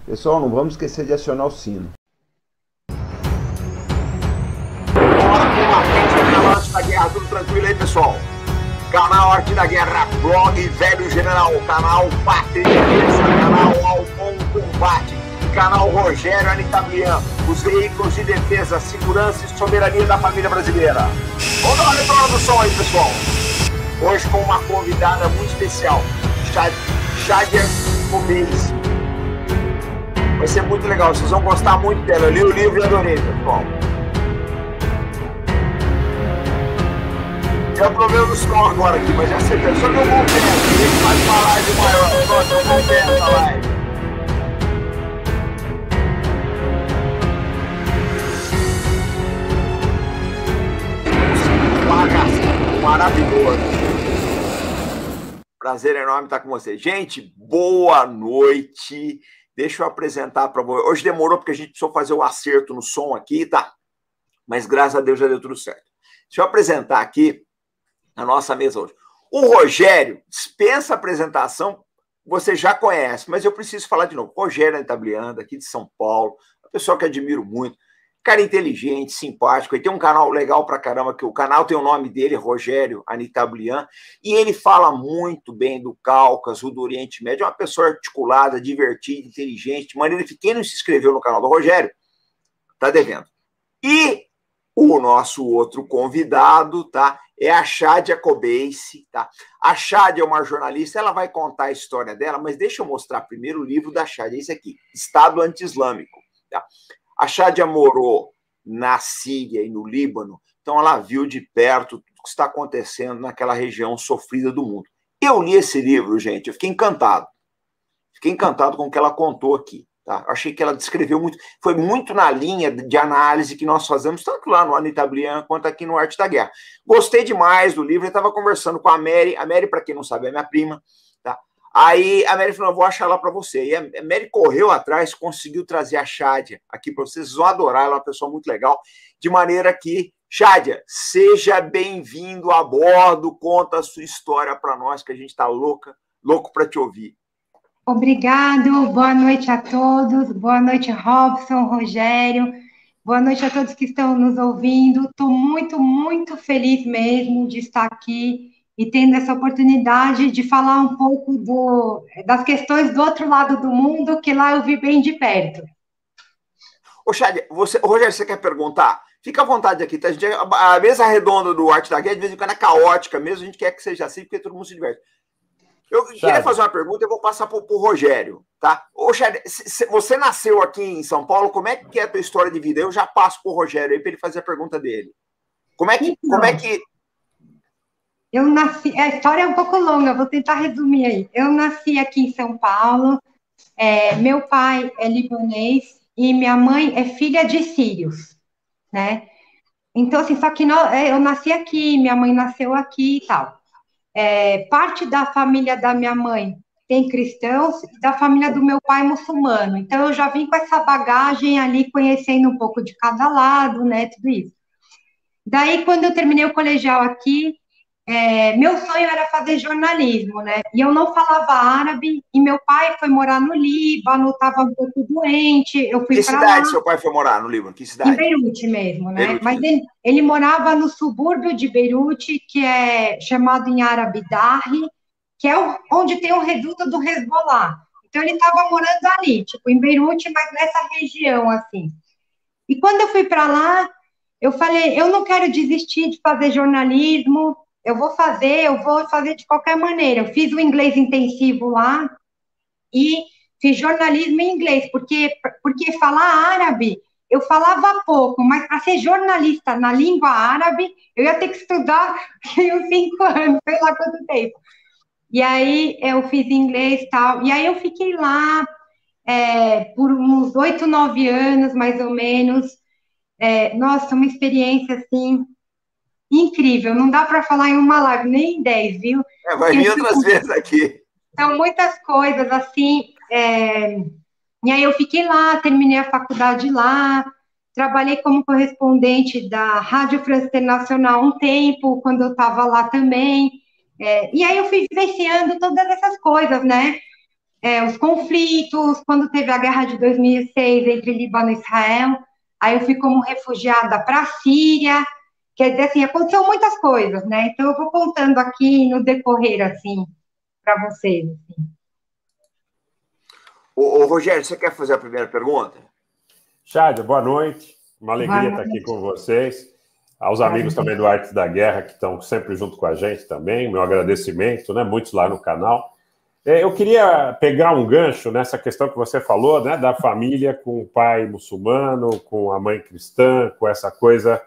Pessoal, não vamos esquecer de acionar o sino. Canal Arte da Guerra, tudo tranquilo aí, pessoal? Canal Arte da Guerra, blog Velho General, canal Pátria e Defesa, canal Alcon Combate, canal Rogério Anitablian, os veículos de defesa, segurança e soberania da família brasileira. Vamos dar uma reprodução aí, pessoal. Hoje com uma convidada muito especial, Shadia Kobeissi. Vai ser muito legal, vocês vão gostar muito dela. Eu li o livro e adorei, pessoal. É o problema do som agora aqui, mas já sei, só que eu vou ver, a gente faz uma live maior, pronto, eu vou ver essa live. Maravilhoso. Prazer enorme estar com vocês. Gente, boa noite. Deixa eu apresentar para vocês. Hoje demorou porque a gente precisou fazer o acerto no som aqui, tá? Mas graças a Deus já deu tudo certo. Deixa eu apresentar aqui a nossa mesa hoje. O Rogério, dispensa apresentação, você já conhece, mas eu preciso falar de novo. Rogério Anitablian, aqui de São Paulo, uma pessoa que admiro muito, cara inteligente, simpático, ele tem um canal legal pra caramba, que o canal tem o nome dele, Rogério Anitablian, e ele fala muito bem do Cáucaso, do Oriente Médio, é uma pessoa articulada, divertida, inteligente, de maneira que quem não se inscreveu no canal do Rogério, tá devendo. E o nosso outro convidado, tá? É a Shadia Kobeissi, tá? A Shadia é uma jornalista, ela vai contar a história dela, mas deixa eu mostrar primeiro o livro da Shadia, esse aqui, Estado Anti-Islâmico, tá? A Shadia morou na Síria e no Líbano, então ela viu de perto tudo que está acontecendo naquela região sofrida do mundo. Eu li esse livro, gente, eu fiquei encantado. Fiquei encantado com o que ela contou aqui. Tá? Achei que ela descreveu muito, foi muito na linha de análise que nós fazemos, tanto lá no Anitablian quanto aqui no Arte da Guerra. Gostei demais do livro, eu estava conversando com a Mary, para quem não sabe, é minha prima, tá? Aí a Mary falou, eu vou achar ela para você. E a Mary correu atrás, conseguiu trazer a Shadia aqui para vocês, vocês vão adorar, ela é uma pessoa muito legal, de maneira que, Shadia, seja bem-vindo a bordo, conta a sua história para nós, que a gente está louco para te ouvir. Obrigado, boa noite a todos, boa noite, Robson, Rogério, boa noite a todos que estão nos ouvindo. Estou muito, muito feliz mesmo de estar aqui e tendo essa oportunidade de falar um pouco das questões do outro lado do mundo, que lá eu vi bem de perto. Ô, Shadia, Rogério, você quer perguntar? Fica à vontade aqui, tá? A mesa redonda do Arte da Guerra, de vez em quando é caótica mesmo, a gente quer que seja assim, porque todo mundo se diverte. Eu queria fazer uma pergunta, eu vou passar para o Rogério, tá? Ô, Shadia, você nasceu aqui em São Paulo, como é que é a tua história de vida? Eu já passo para o Rogério aí para ele fazer a pergunta dele. Como é que... Eu nasci... A história é um pouco longa, vou tentar resumir aí. Eu nasci aqui em São Paulo, meu pai é libanês e minha mãe é filha de sírios, né? Então, assim, só que eu nasci aqui, minha mãe nasceu aqui e tal. Parte da família da minha mãe tem cristãos e da família do meu pai muçulmano. Então, eu já vim com essa bagagem ali, conhecendo um pouco de cada lado, né, tudo isso. Daí, quando eu terminei o colegial aqui, meu sonho era fazer jornalismo, né? E eu não falava árabe, e meu pai foi morar no Líbano, estava um pouco doente, eu fui para lá. Que cidade seu pai foi morar no Líbano? Que cidade? Em Beirute mesmo, né? Beirute. Mas ele morava no subúrbio de Beirute, que é chamado em árabe Darri, que é onde tem o reduto do Hezbollah. Então, ele estava morando ali, tipo, em Beirute, mas nessa região, assim. E quando eu fui para lá, eu falei, eu não quero desistir de fazer jornalismo, eu vou fazer de qualquer maneira. Eu fiz o inglês intensivo lá e fiz jornalismo em inglês, porque falar árabe, eu falava pouco, mas para ser jornalista na língua árabe, eu ia ter que estudar uns 5 anos, sei lá quanto tempo. E aí eu fiz inglês e tal, e aí eu fiquei lá por uns 8, 9 anos, mais ou menos. Nossa, uma experiência, assim, incrível. Não dá para falar em uma live, nem em 10, viu? Vai vir outras vezes aqui. São muitas coisas, assim. E aí eu fiquei lá, terminei a faculdade lá, trabalhei como correspondente da Rádio França Internacional um tempo, quando eu estava lá também. E aí eu fui vivenciando todas essas coisas, né? os conflitos, quando teve a guerra de 2006 entre Líbano e Israel, aí eu fui como refugiada para a Síria, quer dizer, assim, aconteceu muitas coisas, né? Então eu vou contando aqui no decorrer, assim, para vocês. Assim. Ô, Rogério, você quer fazer a primeira pergunta? Chádia, boa noite. Uma alegria estar aqui com vocês. Aos amigos também do Artes da Guerra, que estão sempre junto com a gente também, meu agradecimento, né? Muitos lá no canal. Eu queria pegar um gancho nessa questão que você falou, né? Da família com o pai muçulmano, com a mãe cristã, com essa coisa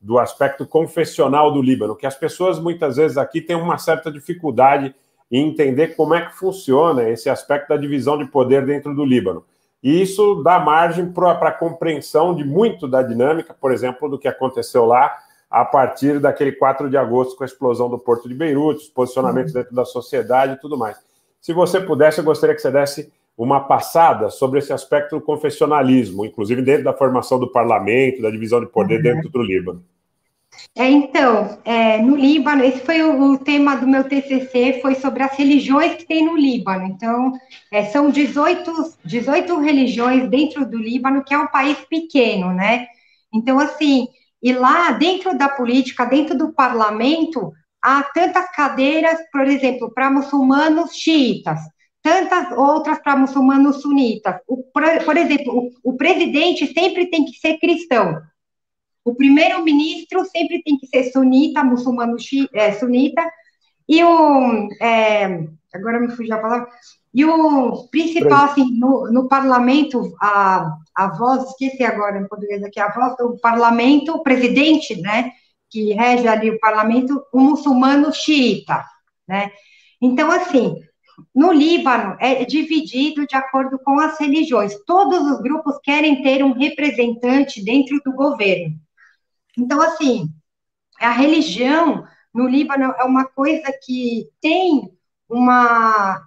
do aspecto confessional do Líbano, que as pessoas muitas vezes aqui têm uma certa dificuldade em entender como é que funciona esse aspecto da divisão de poder dentro do Líbano. E isso dá margem para a compreensão de muito da dinâmica, por exemplo, do que aconteceu lá a partir daquele 4 de agosto com a explosão do porto de Beirute, os posicionamentos dentro da sociedade e tudo mais. Se você pudesse, eu gostaria que você desse uma passada sobre esse aspecto do confessionalismo, inclusive dentro da formação do parlamento, da divisão de poder dentro do Líbano. Então, no Líbano, esse foi o tema do meu TCC, foi sobre as religiões que tem no Líbano. Então, são 18 religiões dentro do Líbano, que é um país pequeno, né? Então, assim, e lá dentro da política, dentro do parlamento, há tantas cadeiras, por exemplo, para muçulmanos xiitas, tantas outras para muçulmanos sunitas. Por exemplo, o presidente sempre tem que ser cristão. O primeiro-ministro sempre tem que ser sunita, muçulmano sunita, e agora me fugiu a palavra, e o principal, assim, no parlamento, a voz, esqueci agora em português aqui, a voz do parlamento, o presidente, né, que rege ali o parlamento, o muçulmano xiita, né? Então, assim, no Líbano é dividido de acordo com as religiões. Todos os grupos querem ter um representante dentro do governo. Então, assim, a religião no Líbano é uma coisa que tem uma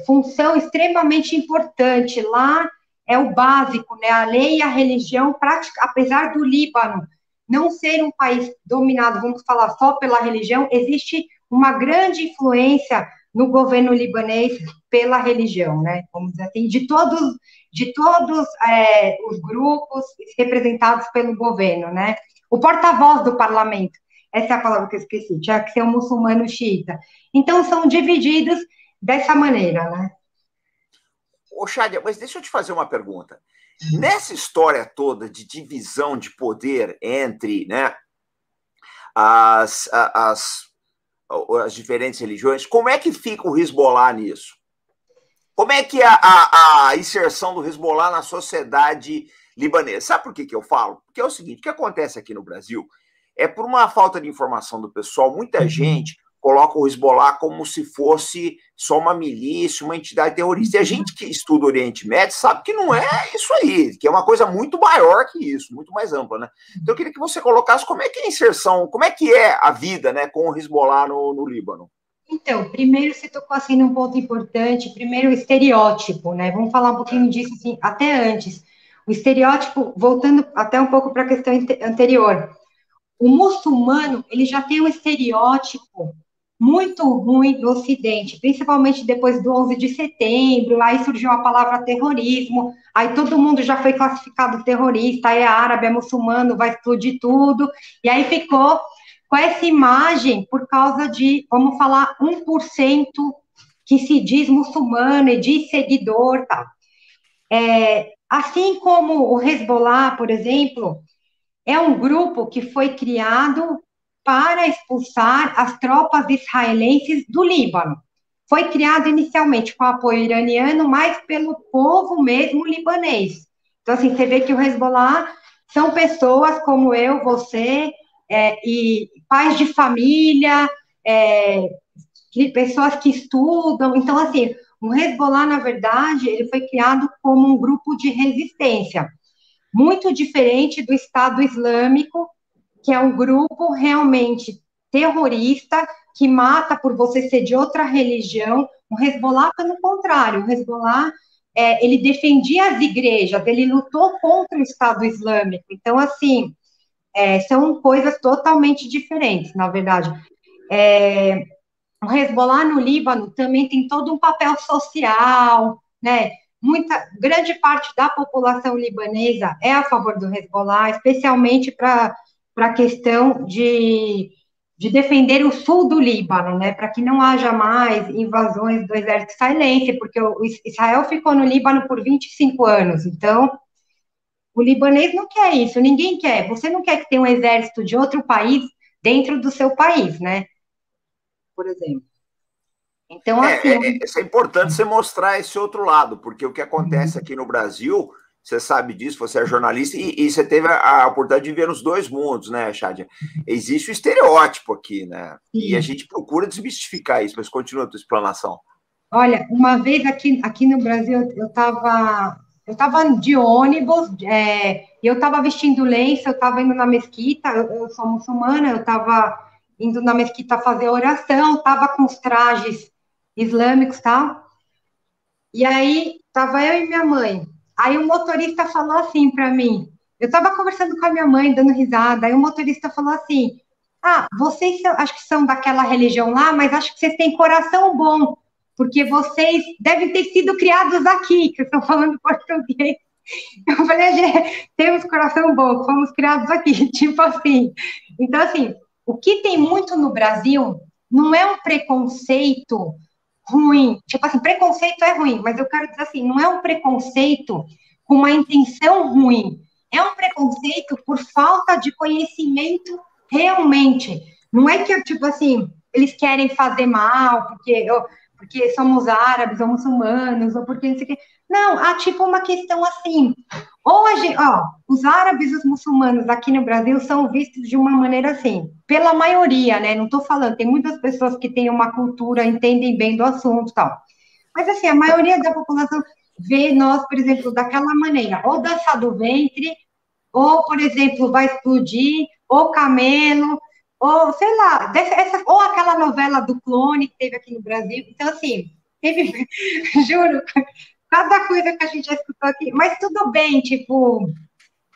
função extremamente importante. Lá é o básico, né? A lei e a religião, apesar do Líbano não ser um país dominado, vamos falar, só pela religião, existe uma grande influência no governo libanês pela religião, né? Vamos dizer assim, de todos os grupos representados pelo governo, né? O porta-voz do parlamento, essa é a palavra que eu esqueci, tinha que ser um muçulmano xiita. Então, são divididos dessa maneira, né? Ô, Chádia, mas deixa eu te fazer uma pergunta. Nessa história toda de divisão de poder entre, né, as diferentes religiões, como é que fica o Hezbollah nisso? Como é que é a inserção do Hezbollah na sociedade libanesa? Sabe por que eu falo? Porque é o seguinte, o que acontece aqui no Brasil é por uma falta de informação do pessoal, muita gente coloca o Hezbollah como se fosse só uma milícia, uma entidade terrorista. E a gente que estuda o Oriente Médio sabe que não é isso aí, que é uma coisa muito maior que isso, muito mais ampla, né? Então eu queria que você colocasse como é que é a inserção, como é que é a vida, né, com o Hezbollah no Líbano. Então, primeiro você tocou assim num ponto importante, primeiro o estereótipo, né? Vamos falar um pouquinho disso assim, até antes. O estereótipo, voltando até um pouco para a questão anterior. O muçulmano, ele já tem um estereótipo muito ruim no Ocidente, principalmente depois do 11 de setembro, aí surgiu a palavra terrorismo, aí todo mundo já foi classificado terrorista, aí é árabe, é muçulmano, vai explodir tudo, e aí ficou com essa imagem por causa de, vamos falar, 1% que se diz muçulmano e diz seguidor, tá? Assim como o Hezbollah, por exemplo, é um grupo que foi criado para expulsar as tropas israelenses do Líbano. Foi criado inicialmente com apoio iraniano, mas pelo povo mesmo libanês. Então, assim, você vê que o Hezbollah são pessoas como eu, você, e pais de família, pessoas que estudam. Então, assim, o Hezbollah, na verdade, ele foi criado como um grupo de resistência, muito diferente do Estado Islâmico, que é um grupo realmente terrorista, que mata por você ser de outra religião. O Hezbollah, pelo contrário, o Hezbollah, ele defendia as igrejas, ele lutou contra o Estado Islâmico. Então, assim, são coisas totalmente diferentes, na verdade. o Hezbollah no Líbano também tem todo um papel social, né? Grande parte da população libanesa é a favor do Hezbollah, especialmente para a questão de defender o sul do Líbano, né? Para que não haja mais invasões do exército israelense, porque o Israel ficou no Líbano por 25 anos, então o libanês não quer isso, ninguém quer. Você não quer que tenha um exército de outro país dentro do seu país, né? Por exemplo. Então, assim... É importante você mostrar esse outro lado, porque o que acontece aqui no Brasil, você sabe disso, você é jornalista, e você teve a oportunidade de ver nos dois mundos, né, Shadia? Existe o estereótipo aqui, né? Sim. E a gente procura desmistificar isso, mas continua a tua explanação. Olha, uma vez aqui no Brasil, eu estava de ônibus, eu estava vestindo lenço, eu estava indo na mesquita, eu sou muçulmana, eu estava indo na mesquita fazer oração, estava com os trajes islâmicos, tá? E aí, estava eu e minha mãe. Aí o motorista falou assim para mim, eu estava conversando com a minha mãe, dando risada, aí o motorista falou assim, vocês acho que são daquela religião lá, mas acho que vocês têm coração bom, porque vocês devem ter sido criados aqui, que eu estou falando português. Eu falei, temos coração bom, fomos criados aqui, tipo assim. Então, assim, o que tem muito no Brasil não é um preconceito ruim, tipo assim, preconceito é ruim, mas eu quero dizer assim, não é um preconceito com uma intenção ruim, é um preconceito por falta de conhecimento realmente. Não é que, tipo assim, eles querem fazer mal, porque somos árabes ou muçulmanos, ou porque não sei o quê. Não, há tipo uma questão assim, os árabes e os muçulmanos aqui no Brasil são vistos de uma maneira assim, pela maioria, né, não estou falando, tem muitas pessoas que têm uma cultura, entendem bem do assunto e tal, mas assim, a maioria da população vê nós, por exemplo, daquela maneira, ou dançar do ventre, ou, por exemplo, vai explodir, ou camelo, ou, sei lá, ou aquela novela do Clone que teve aqui no Brasil. Então, assim, teve, juro, cada coisa que a gente já escutou aqui, mas tudo bem, tipo,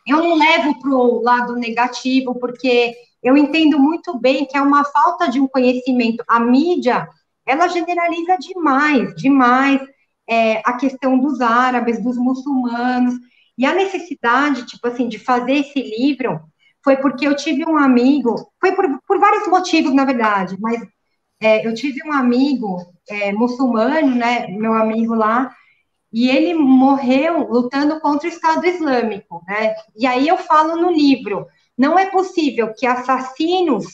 eu não levo para o lado negativo, porque eu entendo muito bem que é uma falta de um conhecimento. A mídia, ela generaliza demais a questão dos árabes, dos muçulmanos, e a necessidade, tipo assim, de fazer esse livro foi porque eu tive um amigo, foi por vários motivos, na verdade, mas eu tive um amigo muçulmano, né, meu amigo lá, e ele morreu lutando contra o Estado Islâmico, né? E aí eu falo no livro, não é possível que assassinos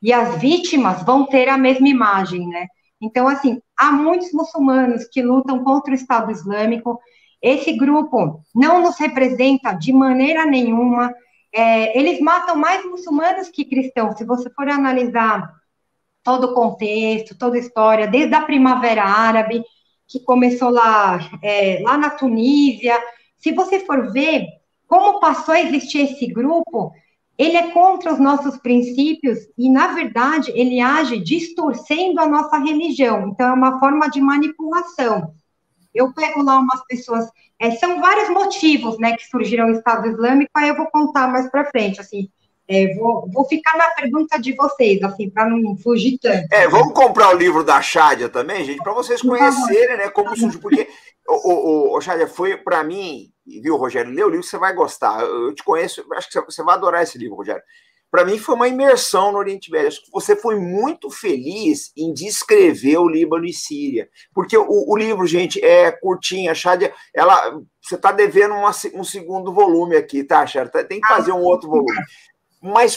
e as vítimas vão ter a mesma imagem, né? Então, assim, há muitos muçulmanos que lutam contra o Estado Islâmico, esse grupo não nos representa de maneira nenhuma, eles matam mais muçulmanos que cristãos, se você for analisar todo o contexto, toda a história, desde a Primavera Árabe, que começou lá na Tunísia. Se você for ver como passou a existir esse grupo, ele é contra os nossos princípios e, na verdade, ele age distorcendo a nossa religião. Então, é uma forma de manipulação. Eu pego lá umas pessoas... são vários motivos, né, que surgiram o Estado Islâmico, aí eu vou contar mais para frente, assim... vou ficar na pergunta de vocês, assim, para não fugir tanto. Vamos comprar o livro da Shadia também, gente, para vocês conhecerem, né, como surgiu, porque, Shadia, foi para mim, viu, Rogério, lê o livro, você vai gostar, eu te conheço, acho que você vai adorar esse livro, Rogério. Para mim foi uma imersão no Oriente Médio, acho que você foi muito feliz em descrever o Líbano e Síria, porque o livro, gente, é curtinho, a Shadia, você está devendo um segundo volume aqui, tá, Shadia? Tem que fazer um outro volume. Mas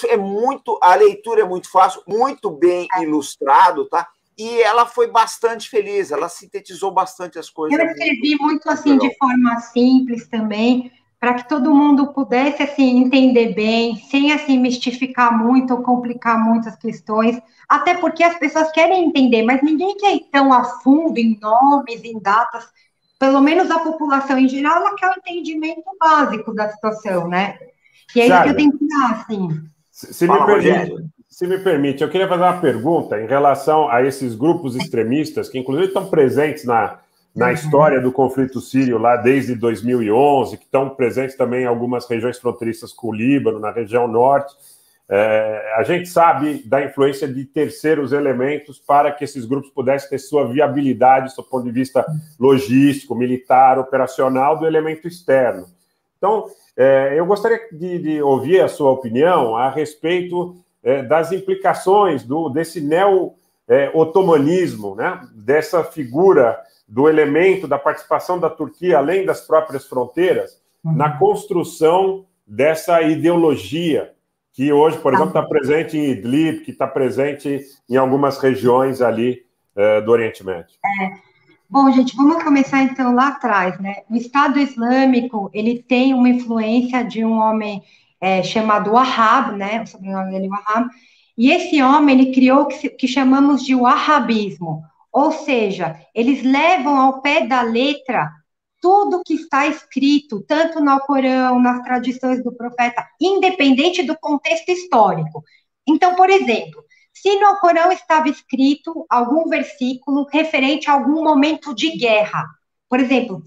a leitura é muito fácil, muito bem ilustrado, tá? E ela foi bastante feliz, ela sintetizou bastante as coisas. Eu escrevi muito assim, de forma simples também, para que todo mundo pudesse, assim, entender bem, sem, assim, mistificar muito ou complicar muito as questões, até porque as pessoas querem entender, mas ninguém quer ir tão a fundo em nomes, em datas, pelo menos a população em geral, ela quer o entendimento básico da situação, né? E é isso que eu tenho que dar, assim. Se me permite, eu queria fazer uma pergunta em relação a esses grupos extremistas, que inclusive estão presentes na história do conflito sírio lá desde 2011, que estão presentes também em algumas regiões fronteiriças com o Líbano, na região norte. A gente sabe da influência de terceiros elementos para que esses grupos pudessem ter sua viabilidade, do ponto de vista logístico, militar, operacional, do elemento externo. Então, eu gostaria de ouvir a sua opinião a respeito das implicações desse neo-otomanismo, né? Dessa figura do elemento da participação da Turquia, além das próprias fronteiras, na construção dessa ideologia que hoje, por exemplo, está presente em Idlib, que está presente em algumas regiões ali do Oriente Médio. Bom, gente, vamos começar então lá atrás, né? O Estado Islâmico, ele tem uma influência de um homem chamado Wahhab, né? O sobrenome dele é Wahhab, e esse homem, ele criou o que chamamos de wahhabismo, ou seja, eles levam ao pé da letra tudo que está escrito, tanto no Alcorão, nas tradições do profeta, independente do contexto histórico. Então, por exemplo, se no Alcorão estava escrito algum versículo referente a algum momento de guerra, por exemplo,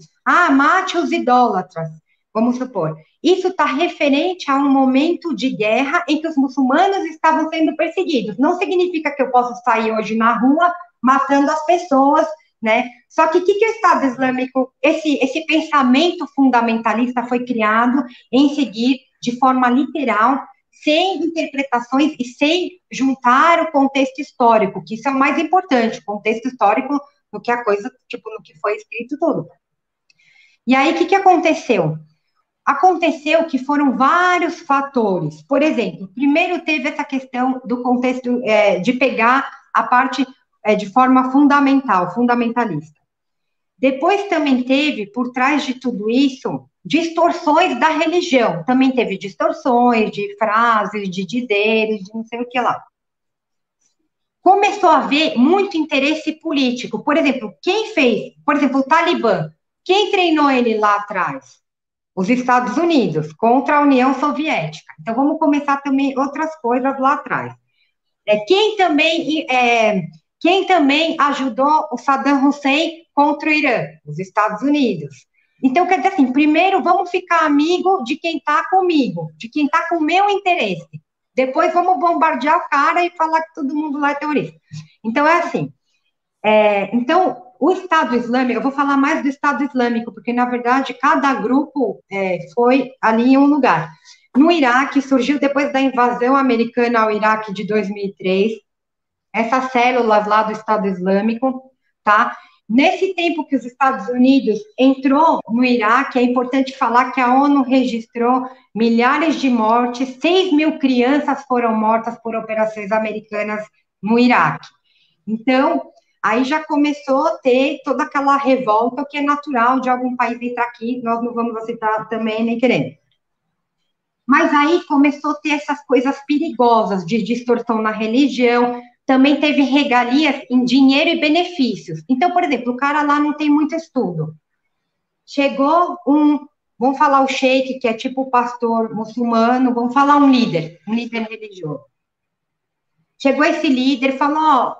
mate os idólatras, vamos supor, isso está referente a um momento de guerra em que os muçulmanos estavam sendo perseguidos. Não significa que eu possa sair hoje na rua matando as pessoas, né? Só que o que o Estado Islâmico, esse pensamento fundamentalista foi criado em seguir de forma literal, sem interpretações e sem juntar o contexto histórico, que isso é o mais importante, o contexto histórico no que a coisa, tipo, no que foi escrito tudo. E aí, o que aconteceu? Aconteceu que foram vários fatores. Por exemplo, primeiro teve essa questão do contexto de pegar a parte de forma fundamentalista. Depois também teve, por trás de tudo isso, distorções da religião. Também teve distorções de frases, de dizeres, de não sei o que lá. Começou a haver muito interesse político. Por exemplo, o Talibã, quem treinou ele lá atrás? Os Estados Unidos, contra a União Soviética. Então, vamos começar também outras coisas lá atrás. Quem também ajudou o Saddam Hussein contra o Irã? Os Estados Unidos. Então, quer dizer assim, primeiro vamos ficar amigo de quem está comigo, de quem está com o meu interesse. Depois vamos bombardear o cara e falar que todo mundo lá é terrorista. Então, é assim. Então, o Estado Islâmico, eu vou falar mais do Estado Islâmico, porque, na verdade, cada grupo foi ali em um lugar. No Iraque, surgiu depois da invasão americana ao Iraque de 2003, essas células lá do Estado Islâmico, tá? Nesse tempo que os Estados Unidos entrou no Iraque, é importante falar que a ONU registrou milhares de mortes, 6.000 crianças foram mortas por operações americanas no Iraque. Então, aí já começou a ter toda aquela revolta que é natural de algum país entrar aqui, nós não vamos aceitar também, nem querendo. Mas aí começou a ter essas coisas perigosas de distorção na religião, também teve regalias em dinheiro e benefícios. Então, por exemplo, o cara lá não tem muito estudo. Chegou vamos falar o sheik, que é tipo o pastor muçulmano, vamos falar um líder religioso. Chegou esse líder e falou,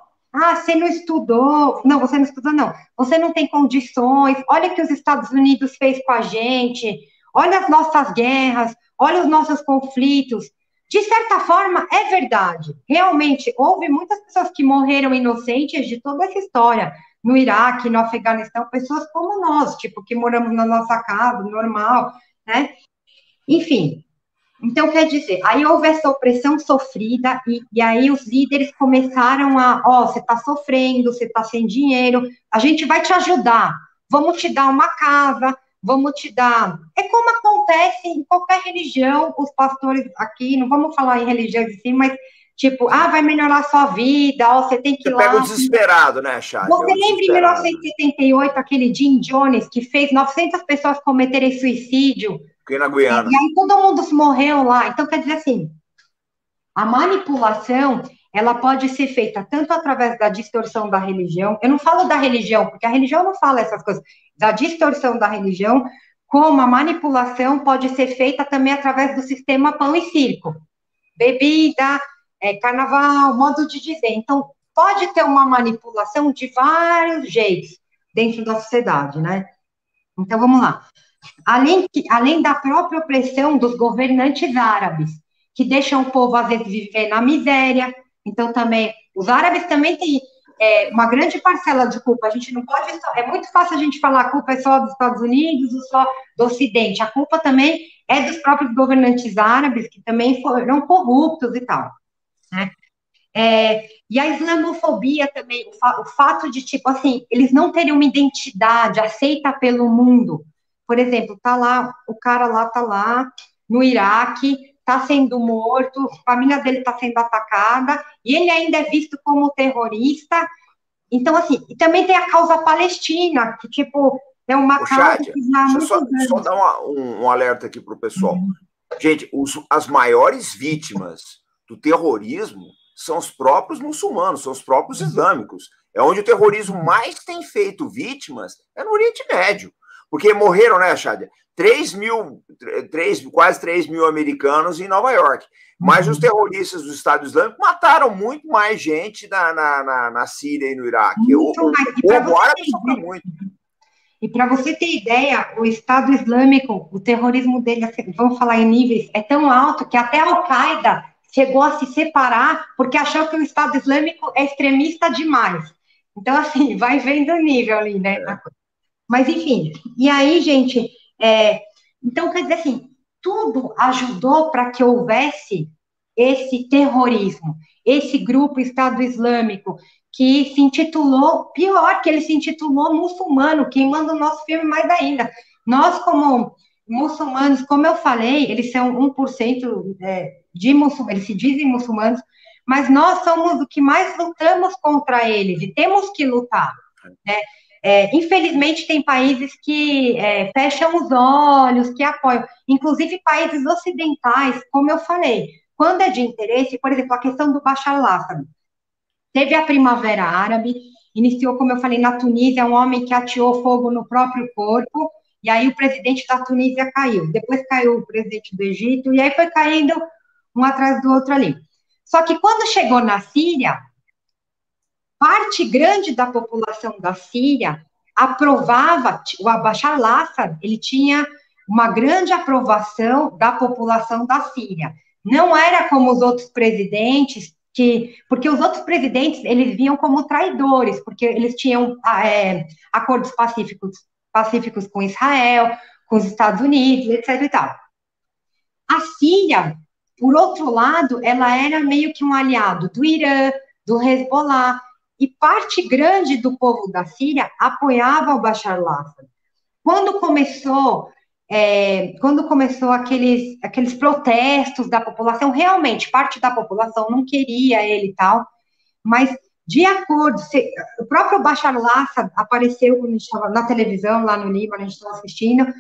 você não estudou. Não, você não estudou, não. Você não tem condições. Olha o que os Estados Unidos fez com a gente. Olha as nossas guerras. Olha os nossos conflitos. De certa forma, é verdade. Realmente, houve muitas pessoas que morreram inocentes de toda essa história. No Iraque, no Afeganistão, pessoas como nós, tipo, que moramos na nossa casa, normal, né? Enfim. Então, quer dizer, aí houve essa opressão sofrida e aí os líderes começaram você está sofrendo, você está sem dinheiro, a gente vai te ajudar, vamos te dar uma casa, vamos te dar... É como acontece em qualquer religião, os pastores aqui, não vamos falar em religião assim, mas tipo, vai melhorar a sua vida, você tem que ir lá... Você pega o desesperado, né, Chá? Você lembra em 1978, aquele Jim Jones, que fez 900 pessoas cometerem suicídio? Fiquei na Guiana. E aí todo mundo morreu lá. Então, quer dizer assim, a manipulação, ela pode ser feita tanto através da distorção da religião, eu não falo da religião, porque a religião não fala essas coisas, da distorção da religião, como a manipulação pode ser feita também através do sistema pão e circo. Bebida, carnaval, modo de dizer. Então, pode ter uma manipulação de vários jeitos dentro da sociedade, né? Então, vamos lá. Além da própria opressão dos governantes árabes, que deixam o povo, às vezes, viver na miséria. Então, também, os árabes também têm uma grande parcela de culpa. A gente não pode... É muito fácil a gente falar a culpa é só dos Estados Unidos ou só do Ocidente. A culpa também é dos próprios governantes árabes, que também foram corruptos e tal, né? E a islamofobia também, o fato de, tipo, assim, eles não terem uma identidade aceita pelo mundo. Por exemplo, o cara lá tá lá no Iraque, tá sendo morto, a família dele tá sendo atacada, e ele ainda é visto como terrorista. Então, assim, e também tem a causa palestina, que, tipo, é uma causa que já... Deixa eu só dar um alerta aqui pro pessoal. Gente, as maiores vítimas do terrorismo são os próprios muçulmanos, são os próprios islâmicos. É onde o terrorismo mais tem feito vítimas, é no Oriente Médio. Porque morreram, né, Chádia? Quase 3 mil americanos em Nova York. Mas os terroristas do Estado Islâmico mataram muito mais gente na Síria e no Iraque. O árabe sofreu muito. E para você ter ideia, o Estado Islâmico, o terrorismo dele, vamos falar em níveis, é tão alto que até a Al-Qaeda chegou a se separar porque achou que o Estado Islâmico é extremista demais. Então, assim, vai vendo o nível ali, né? Mas, enfim, e aí, gente, então, quer dizer assim, tudo ajudou para que houvesse esse terrorismo, esse grupo Estado Islâmico, que se intitulou, pior, que ele se intitulou muçulmano, queimando o nosso filme mais ainda. Nós, como muçulmanos, como eu falei, eles são 1% de muçulmanos, eles se dizem muçulmanos, mas nós somos o que mais lutamos contra eles, e temos que lutar, né? Infelizmente, tem países que fecham os olhos, que apoiam, inclusive países ocidentais, como eu falei, quando é de interesse, por exemplo, a questão do Bashar al-Assad. Teve a Primavera Árabe, iniciou, como eu falei, na Tunísia, um homem que ateou fogo no próprio corpo, e aí o presidente da Tunísia caiu. Depois caiu o presidente do Egito, e aí foi caindo um atrás do outro ali. Só que quando chegou na Síria, parte grande da população da Síria aprovava, o Bashar al-Assad, ele tinha uma grande aprovação da população da Síria. Não era como os outros presidentes, porque os outros presidentes, eles viam como traidores, porque eles tinham acordos pacíficos com Israel, com os Estados Unidos, etc. e tal. A Síria, por outro lado, ela era meio que um aliado do Irã, do Hezbollah, e parte grande do povo da Síria apoiava o Bashar al-Assad. Quando começou aqueles protestos da população, realmente, parte da população não queria ele e tal, mas de acordo, o próprio Bashar al-Assad apareceu quando a gente estava na televisão, lá no Líbano, a gente estava assistindo,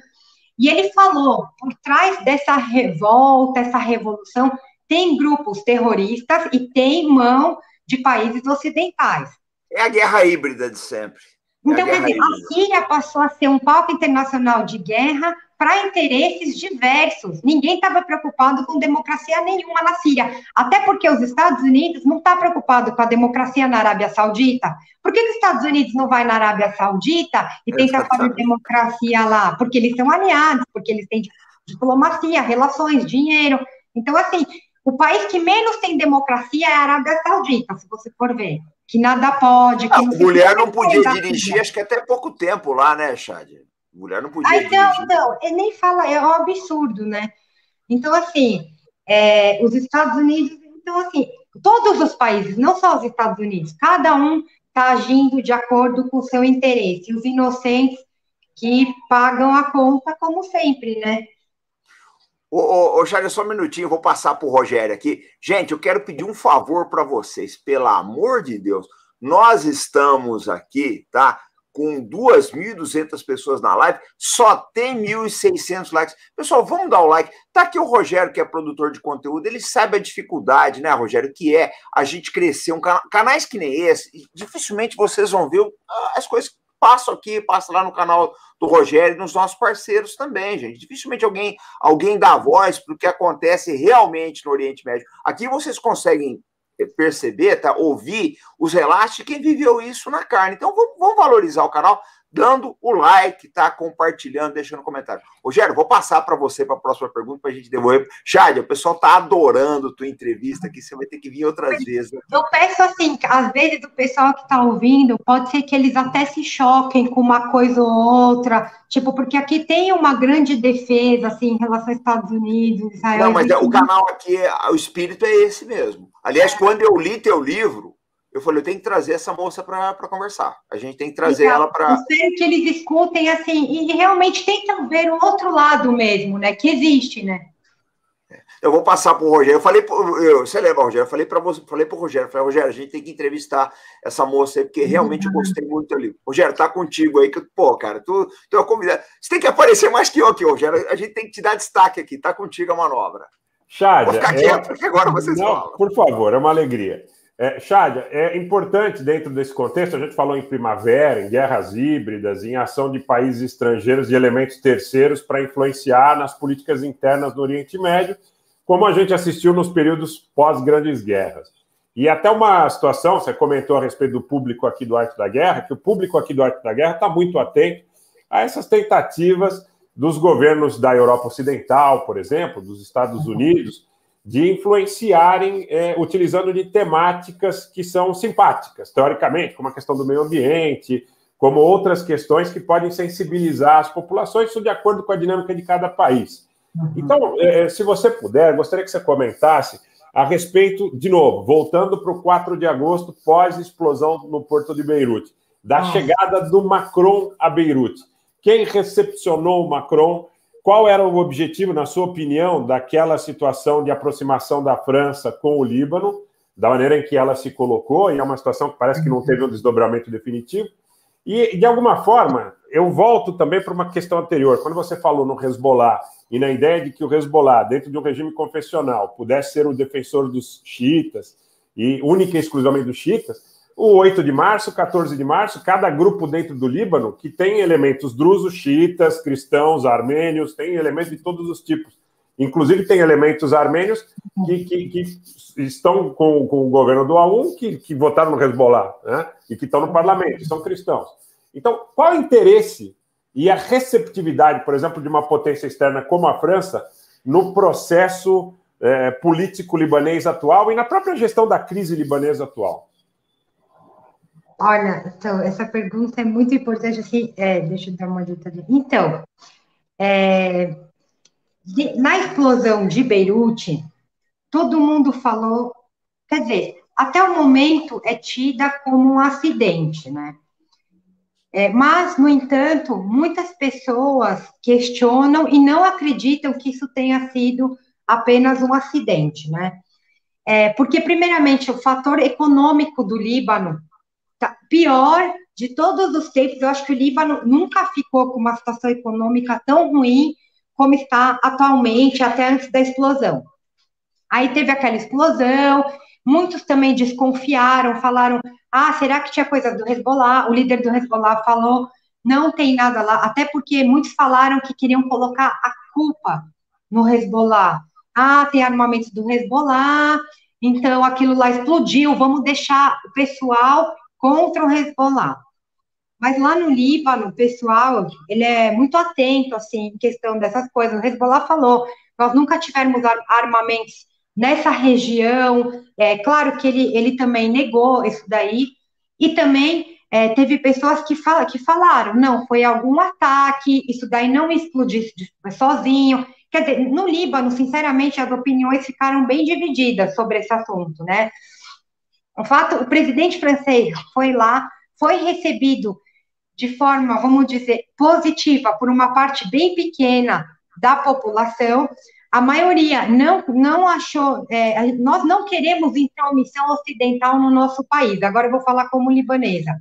e ele falou, por trás dessa revolta, essa revolução, tem grupos terroristas e tem mão de países ocidentais. É a guerra híbrida de sempre. Então, quer dizer, a Síria passou a ser um palco internacional de guerra para interesses diversos. Ninguém estava preocupado com democracia nenhuma na Síria. Até porque os Estados Unidos não estão preocupados com a democracia na Arábia Saudita. Por que os Estados Unidos não vai na Arábia Saudita e tenta fazer democracia lá? Porque eles são aliados, porque eles têm diplomacia, relações, dinheiro. Então, assim, o país que menos tem democracia é a Arábia Saudita, se você for ver. Que nada pode. Que não, mulher não podia dirigir, acho que até pouco tempo lá, né, Chádia? Mulher não podia dirigir. Não, ele nem fala, é um absurdo, né? Então, assim, os Estados Unidos, então, assim, todos os países, não só os Estados Unidos, cada um está agindo de acordo com o seu interesse. Os inocentes que pagam a conta, como sempre, né? Ô, Chádia, só um minutinho, vou passar para o Rogério aqui. Gente, eu quero pedir um favor para vocês, pelo amor de Deus. Nós estamos aqui, tá? Com 2.200 pessoas na live, só tem 1.600 likes. Pessoal, vamos dar o like. Tá aqui o Rogério, que é produtor de conteúdo, ele sabe a dificuldade, né, Rogério, que é a gente crescer canais que nem esse, dificilmente vocês vão ver as coisas que passam aqui, passa lá no canal do Rogério e nos nossos parceiros também, gente. Dificilmente alguém dá voz para o que acontece realmente no Oriente Médio. Aqui vocês conseguem perceber, tá? Ouvir os relatos de quem viveu isso na carne. Então, vamos valorizar o canal. dando o like, tá? Compartilhando, deixando comentário. Rogério, vou passar para você para a próxima pergunta para a gente devolver. Xade, o pessoal tá adorando tua entrevista aqui, você vai ter que vir outras vezes. Eu peço assim, às vezes o pessoal que está ouvindo, pode ser que eles até se choquem com uma coisa ou outra, tipo, porque aqui tem uma grande defesa, assim, em relação aos Estados Unidos, Israel. Não, mas o canal aqui, o espírito é esse mesmo. Aliás, quando eu li teu livro, eu falei, eu tenho que trazer essa moça para conversar. A gente tem que trazer ela para... Eu espero que eles escutem, assim, e realmente tentam ver o outro lado mesmo, né? Que existe, né? Eu vou passar para o Rogério. Eu falei, você lembra, Rogério? Eu falei para você, falei para o Rogério, Rogério, a gente tem que entrevistar essa moça aí, porque realmente eu gostei muito do teu livro. Rogério, tá contigo aí, que, pô, cara, tu é convidado. Você tem que aparecer mais que eu aqui, Rogério. A gente tem que te dar destaque aqui, tá contigo a manobra. Xade, vou ficar quieto, porque agora vocês falam. Por favor, é uma alegria. Xade, é importante, dentro desse contexto, a gente falou em primavera, em guerras híbridas, em ação de países estrangeiros e elementos terceiros para influenciar nas políticas internas do Oriente Médio, como a gente assistiu nos períodos pós-grandes guerras. E até uma situação, você comentou a respeito do público aqui do Arte da Guerra, que o público aqui do Arte da Guerra está muito atento a essas tentativas dos governos da Europa Ocidental, por exemplo, dos Estados Unidos, de influenciarem, utilizando de temáticas que são simpáticas, teoricamente, como a questão do meio ambiente, como outras questões que podem sensibilizar as populações, isso de acordo com a dinâmica de cada país. Então, se você puder, gostaria que você comentasse a respeito, de novo, voltando para o 4 de agosto, pós-explosão no Porto de Beirute, da chegada do Macron a Beirute. Quem recepcionou o Macron? Qual era o objetivo, na sua opinião, daquela situação de aproximação da França com o Líbano, da maneira em que ela se colocou, e é uma situação que parece que não teve um desdobramento definitivo? E, de alguma forma, eu volto também para uma questão anterior. Quando você falou no Hezbollah e na ideia de que o Hezbollah, dentro de um regime confessional, pudesse ser o defensor dos xiitas, e única e exclusivamente dos xiitas, o 8 de março, 14 de março, cada grupo dentro do Líbano, que tem elementos drusos, xiitas, cristãos, armênios, tem elementos de todos os tipos. Inclusive, tem elementos armênios que estão com o governo do AUN, que votaram no Hezbollah, né? E que estão no parlamento, são cristãos. Então, qual é o interesse e a receptividade, por exemplo, de uma potência externa como a França no processo político libanês atual e na própria gestão da crise libanesa atual? Olha, então, essa pergunta é muito importante, assim, deixa eu dar uma ditadinha. Então, na explosão de Beirute, todo mundo falou, quer dizer, até o momento é tida como um acidente, né? Mas, no entanto, muitas pessoas questionam e não acreditam que isso tenha sido apenas um acidente, né? Porque, primeiramente, o fator econômico do Líbano, pior de todos os tempos, eu acho que o Líbano nunca ficou com uma situação econômica tão ruim como está atualmente, até antes da explosão. Aí teve aquela explosão, muitos também desconfiaram, falaram, será que tinha coisa do Hezbollah? O líder do Hezbollah falou, não tem nada lá, até porque muitos falaram que queriam colocar a culpa no Hezbollah. Tem armamentos do Hezbollah, então aquilo lá explodiu, vamos deixar o pessoal contra o Hezbollah. Mas lá no Líbano, o pessoal, ele é muito atento, assim, em questão dessas coisas. O Hezbollah falou, nós nunca tivemos armamentos nessa região. Claro que ele também negou isso daí. E também teve pessoas que falaram, não, foi algum ataque, isso daí não explodiu sozinho. Quer dizer, no Líbano, sinceramente, as opiniões ficaram bem divididas sobre esse assunto, né? O presidente francês foi lá, foi recebido de forma, vamos dizer, positiva por uma parte bem pequena da população. A maioria não achou, nós não queremos intromissão ocidental no nosso país, agora eu vou falar como libanesa,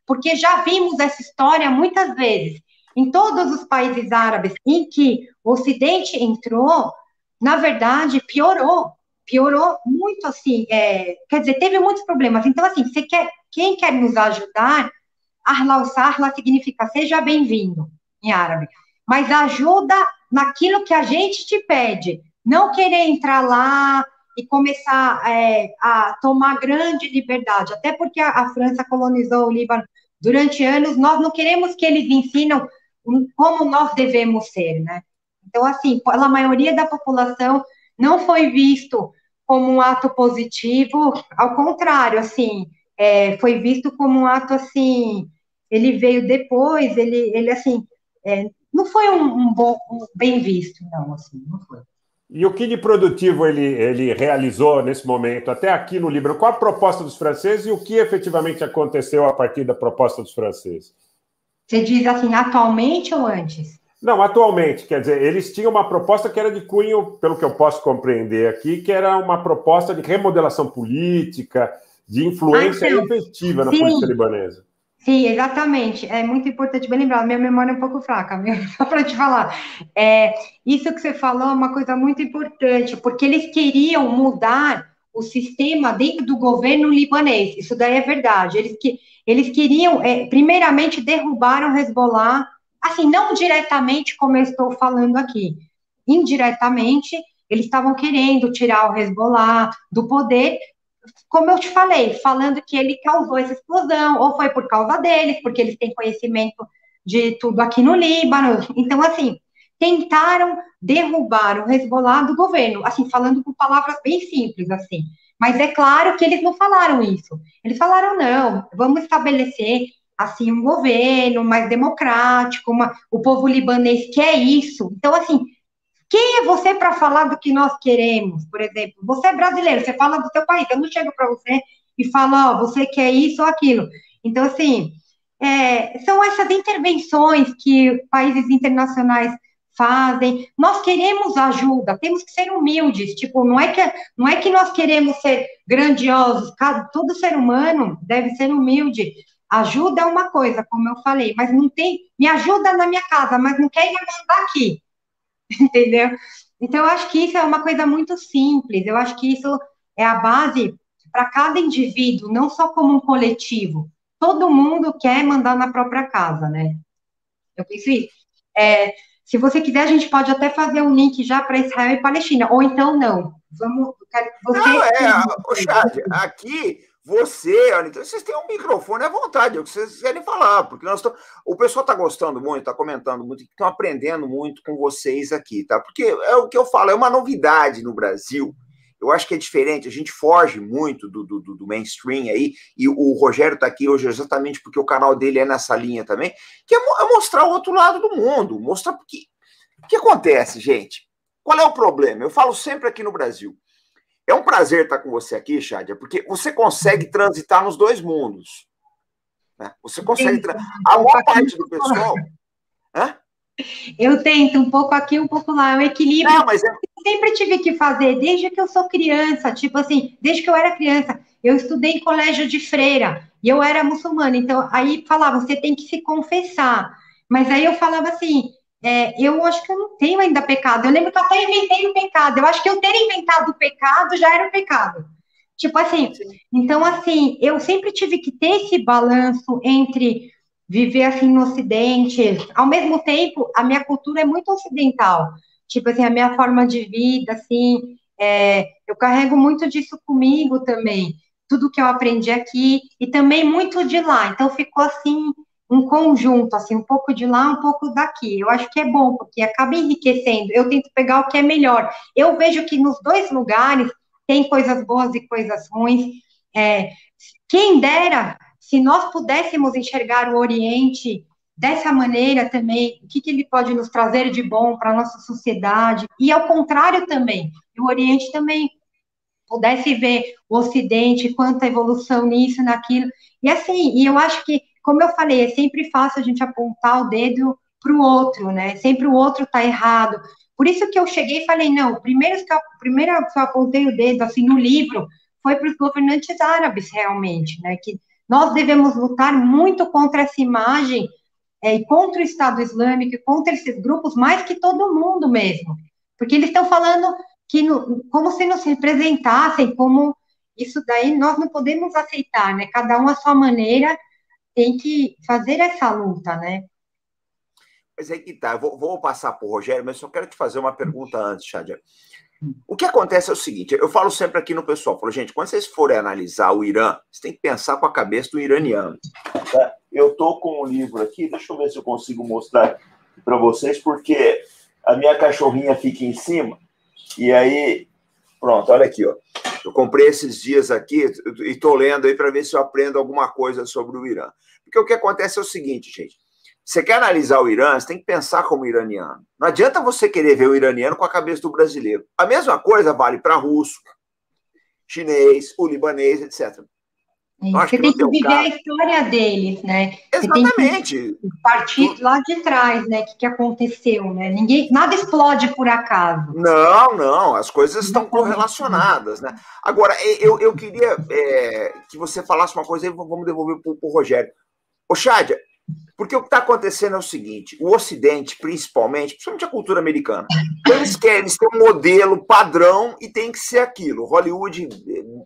porque já vimos essa história muitas vezes, em todos os países árabes em que o Ocidente entrou, na verdade, piorou muito, assim, quer dizer, teve muitos problemas. Então, assim, quem quer nos ajudar, Ahla Sahla significa seja bem-vindo, em árabe, mas ajuda naquilo que a gente te pede, não querer entrar lá e começar a tomar grande liberdade, até porque a França colonizou o Líbano durante anos, nós não queremos que eles ensinam como nós devemos ser, né? Então, assim, pela maioria da população, não foi visto como um ato positivo, ao contrário, assim, foi visto como um ato, assim, ele veio depois, ele assim, não foi um bem visto, não, assim, não foi. E o que de produtivo ele realizou nesse momento, até aqui no Líbano? Qual a proposta dos franceses e o que efetivamente aconteceu a partir da proposta dos franceses? Você diz assim, atualmente ou antes? Não, atualmente, quer dizer, eles tinham uma proposta que era de cunho, pelo que eu posso compreender aqui, que era uma proposta de remodelação política, de influência efetiva na política libanesa. Sim, exatamente. É muito importante, bem lembrado. Minha memória é um pouco fraca, só para te falar. Isso que você falou é uma coisa muito importante, porque eles queriam mudar o sistema dentro do governo libanês. Isso daí é verdade. Eles queriam, primeiramente, derrubar o Hezbollah, assim, não diretamente, como eu estou falando aqui. Indiretamente, eles estavam querendo tirar o Hezbollah do poder, como eu te falei, falando que ele causou essa explosão, ou foi por causa deles, porque eles têm conhecimento de tudo aqui no Líbano. Então, assim, tentaram derrubar o Hezbollah do governo, assim, falando com palavras bem simples, assim. Mas é claro que eles não falaram isso. Eles falaram, não, vamos estabelecer, assim, um governo mais democrático, o povo libanês quer isso. Então, assim, quem é você para falar do que nós queremos, por exemplo? Você é brasileiro, você fala do seu país, eu não chego para você e falo, você quer isso ou aquilo. Então, assim, são essas intervenções que países internacionais fazem. Nós queremos ajuda, temos que ser humildes, tipo, não é que nós queremos ser grandiosos, todo ser humano deve ser humilde. Ajuda é uma coisa, como eu falei, mas não tem, me ajuda na minha casa, mas não quer me mandar aqui. Entendeu? Então, eu acho que isso é uma coisa muito simples, eu acho que isso é a base para cada indivíduo, não só como um coletivo. Todo mundo quer mandar na própria casa, né? Eu penso isso. Se você quiser, a gente pode até fazer um link já para Israel e Palestina, ou então não. Vamos, Chad, aqui... então vocês têm um microfone à vontade, é o que vocês querem falar, porque o pessoal está gostando muito, está comentando muito, estão aprendendo muito com vocês aqui, tá? Porque é o que eu falo, é uma novidade no Brasil. Eu acho que é diferente, a gente foge muito do mainstream aí, e o Rogério está aqui hoje exatamente porque o canal dele é nessa linha também, que é mostrar o outro lado do mundo, mostrar porque... O que acontece, gente? Qual é o problema? Eu falo sempre aqui no Brasil. É um prazer estar com você aqui, Shadia, porque você consegue transitar nos dois mundos. Né? Você consegue... A maior parte do pessoal... Hã? Eu tento um pouco aqui, um pouco lá, é um equilíbrio. Não, mas eu sempre tive que fazer, desde que eu sou criança, tipo assim, desde que eu era criança, eu estudei em colégio de freira, e eu era muçulmana, então aí falava, você tem que se confessar. Mas aí eu falava assim, eu acho que eu não tenho ainda pecado. Eu lembro que eu até inventei o pecado. Eu acho que eu ter inventado o pecado já era o pecado. Tipo assim, então assim, eu sempre tive que ter esse balanço entre viver assim no Ocidente. Ao mesmo tempo, a minha cultura é muito ocidental. Tipo assim, a minha forma de vida, assim, eu carrego muito disso comigo também. Tudo que eu aprendi aqui e também muito de lá. Então ficou assim um conjunto, assim, um pouco de lá, um pouco daqui. Eu acho que é bom, porque acaba enriquecendo. Eu tento pegar o que é melhor. Eu vejo que nos dois lugares tem coisas boas e coisas ruins. Quem dera, se nós pudéssemos enxergar o Oriente dessa maneira também, o que ele pode nos trazer de bom para a nossa sociedade, e ao contrário também, o Oriente também pudesse ver o Ocidente, quanta evolução nisso, naquilo. E assim, e eu acho que, como eu falei, é sempre fácil a gente apontar o dedo para o outro, né? Sempre o outro está errado. Por isso que eu cheguei e falei, não, primeiro que eu apontei o dedo, assim, no livro, foi para os governantes árabes, realmente, né? Que nós devemos lutar muito contra essa imagem, e contra o Estado Islâmico, e contra esses grupos, mais que todo mundo mesmo. Porque eles estão falando que como se nos representassem, como isso daí nós não podemos aceitar, né? Cada um à sua maneira tem que fazer essa luta, né? Mas aí que tá, eu vou passar para o Rogério, mas só quero te fazer uma pergunta antes, Shadia. O que acontece é o seguinte, eu falo sempre aqui no pessoal, falo, gente, quando vocês forem analisar o Irã, vocês têm que pensar com a cabeça do iraniano. Tá? eu tô com um livro aqui, deixa eu ver se eu consigo mostrar para vocês, porque a minha cachorrinha fica em cima, e aí, pronto, olha aqui, ó. Eu comprei esses dias aqui e estou lendo aí para ver se eu aprendo alguma coisa sobre o Irã. Porque o que acontece é o seguinte, gente. Você quer analisar o Irã, você tem que pensar como iraniano. Não adianta você querer ver o iraniano com a cabeça do brasileiro. A mesma coisa vale para russo, chinês, o libanês, etc. Você tem que viver a história deles, né? Exatamente. Você tem que partir lá de trás, né? O que aconteceu, né? Nada explode por acaso. Não, as coisas estão correlacionadas, né? Agora, eu queria que você falasse uma coisa aí, vamos devolver para o Rogério. Ô, Chádia, porque o que está acontecendo é o seguinte, o Ocidente, principalmente a cultura americana, eles têm um modelo padrão e tem que ser aquilo. Hollywood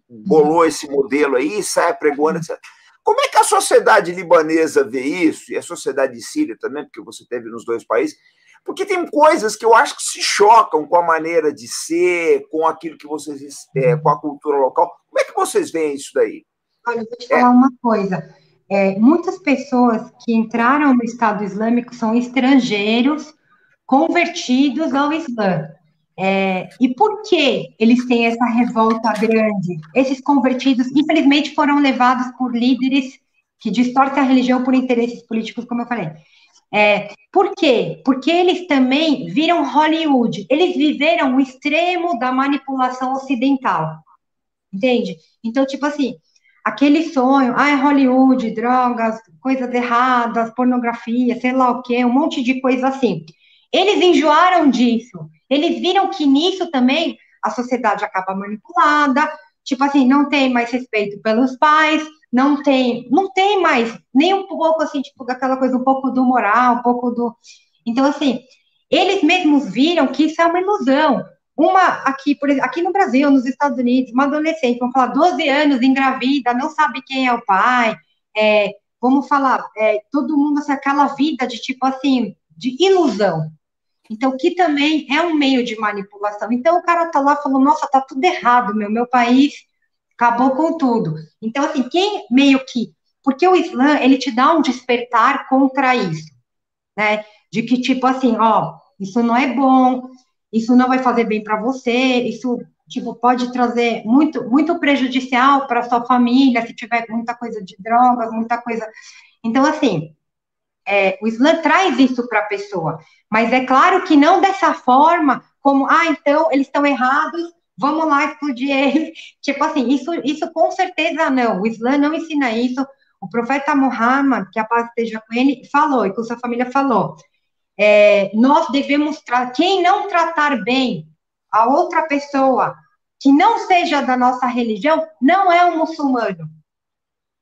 bolou esse modelo aí, sai apregoando, etc. Como é que a sociedade libanesa vê isso, e a sociedade síria também, porque você teve nos dois países, porque tem coisas que eu acho que se chocam com a maneira de ser, com aquilo que vocês, com a cultura local. Como é que vocês veem isso daí? Olha, eu vou te falar uma coisa. Muitas pessoas que entraram no Estado Islâmico são estrangeiros convertidos ao Islã. E por que eles têm essa revolta grande? Esses convertidos, infelizmente, foram levados por líderes que distorcem a religião por interesses políticos, como eu falei. Por quê? Porque eles também viram Hollywood. Eles viveram o extremo da manipulação ocidental. Entende? Então, tipo assim, aquele sonho, Hollywood, drogas, coisas erradas, pornografia, sei lá o quê, um monte de coisa assim. Eles enjoaram disso. Eles viram que nisso também a sociedade acaba manipulada, tipo assim, não tem mais respeito pelos pais, não tem mais nem um pouco assim, tipo, daquela coisa, um pouco do moral, um pouco do... Então, assim, eles mesmos viram que isso é uma ilusão. Aqui no Brasil, nos Estados Unidos, uma adolescente, vamos falar, 12 anos, engravida, não sabe quem é o pai, vamos falar, todo mundo, assim, aquela vida de, tipo assim, de ilusão. Então, que também é um meio de manipulação. Então, o cara tá lá e falou, nossa, tá tudo errado, meu país acabou com tudo. Então, assim, quem meio que... Porque o Islã, ele te dá um despertar contra isso, né? De que, tipo assim, isso não é bom, isso não vai fazer bem para você, isso, tipo, pode trazer muito, muito prejudicial para sua família, se tiver muita coisa de drogas, muita coisa... Então, assim, o Islã traz isso para a pessoa, mas é claro que não dessa forma, como, então, eles estão errados, vamos lá explodir eles. Tipo assim, isso com certeza não, o Islã não ensina isso. O profeta Muhammad, que a paz esteja com ele, falou, e com sua família falou, nós devemos, quem não tratar bem a outra pessoa, que não seja da nossa religião, não é um muçulmano.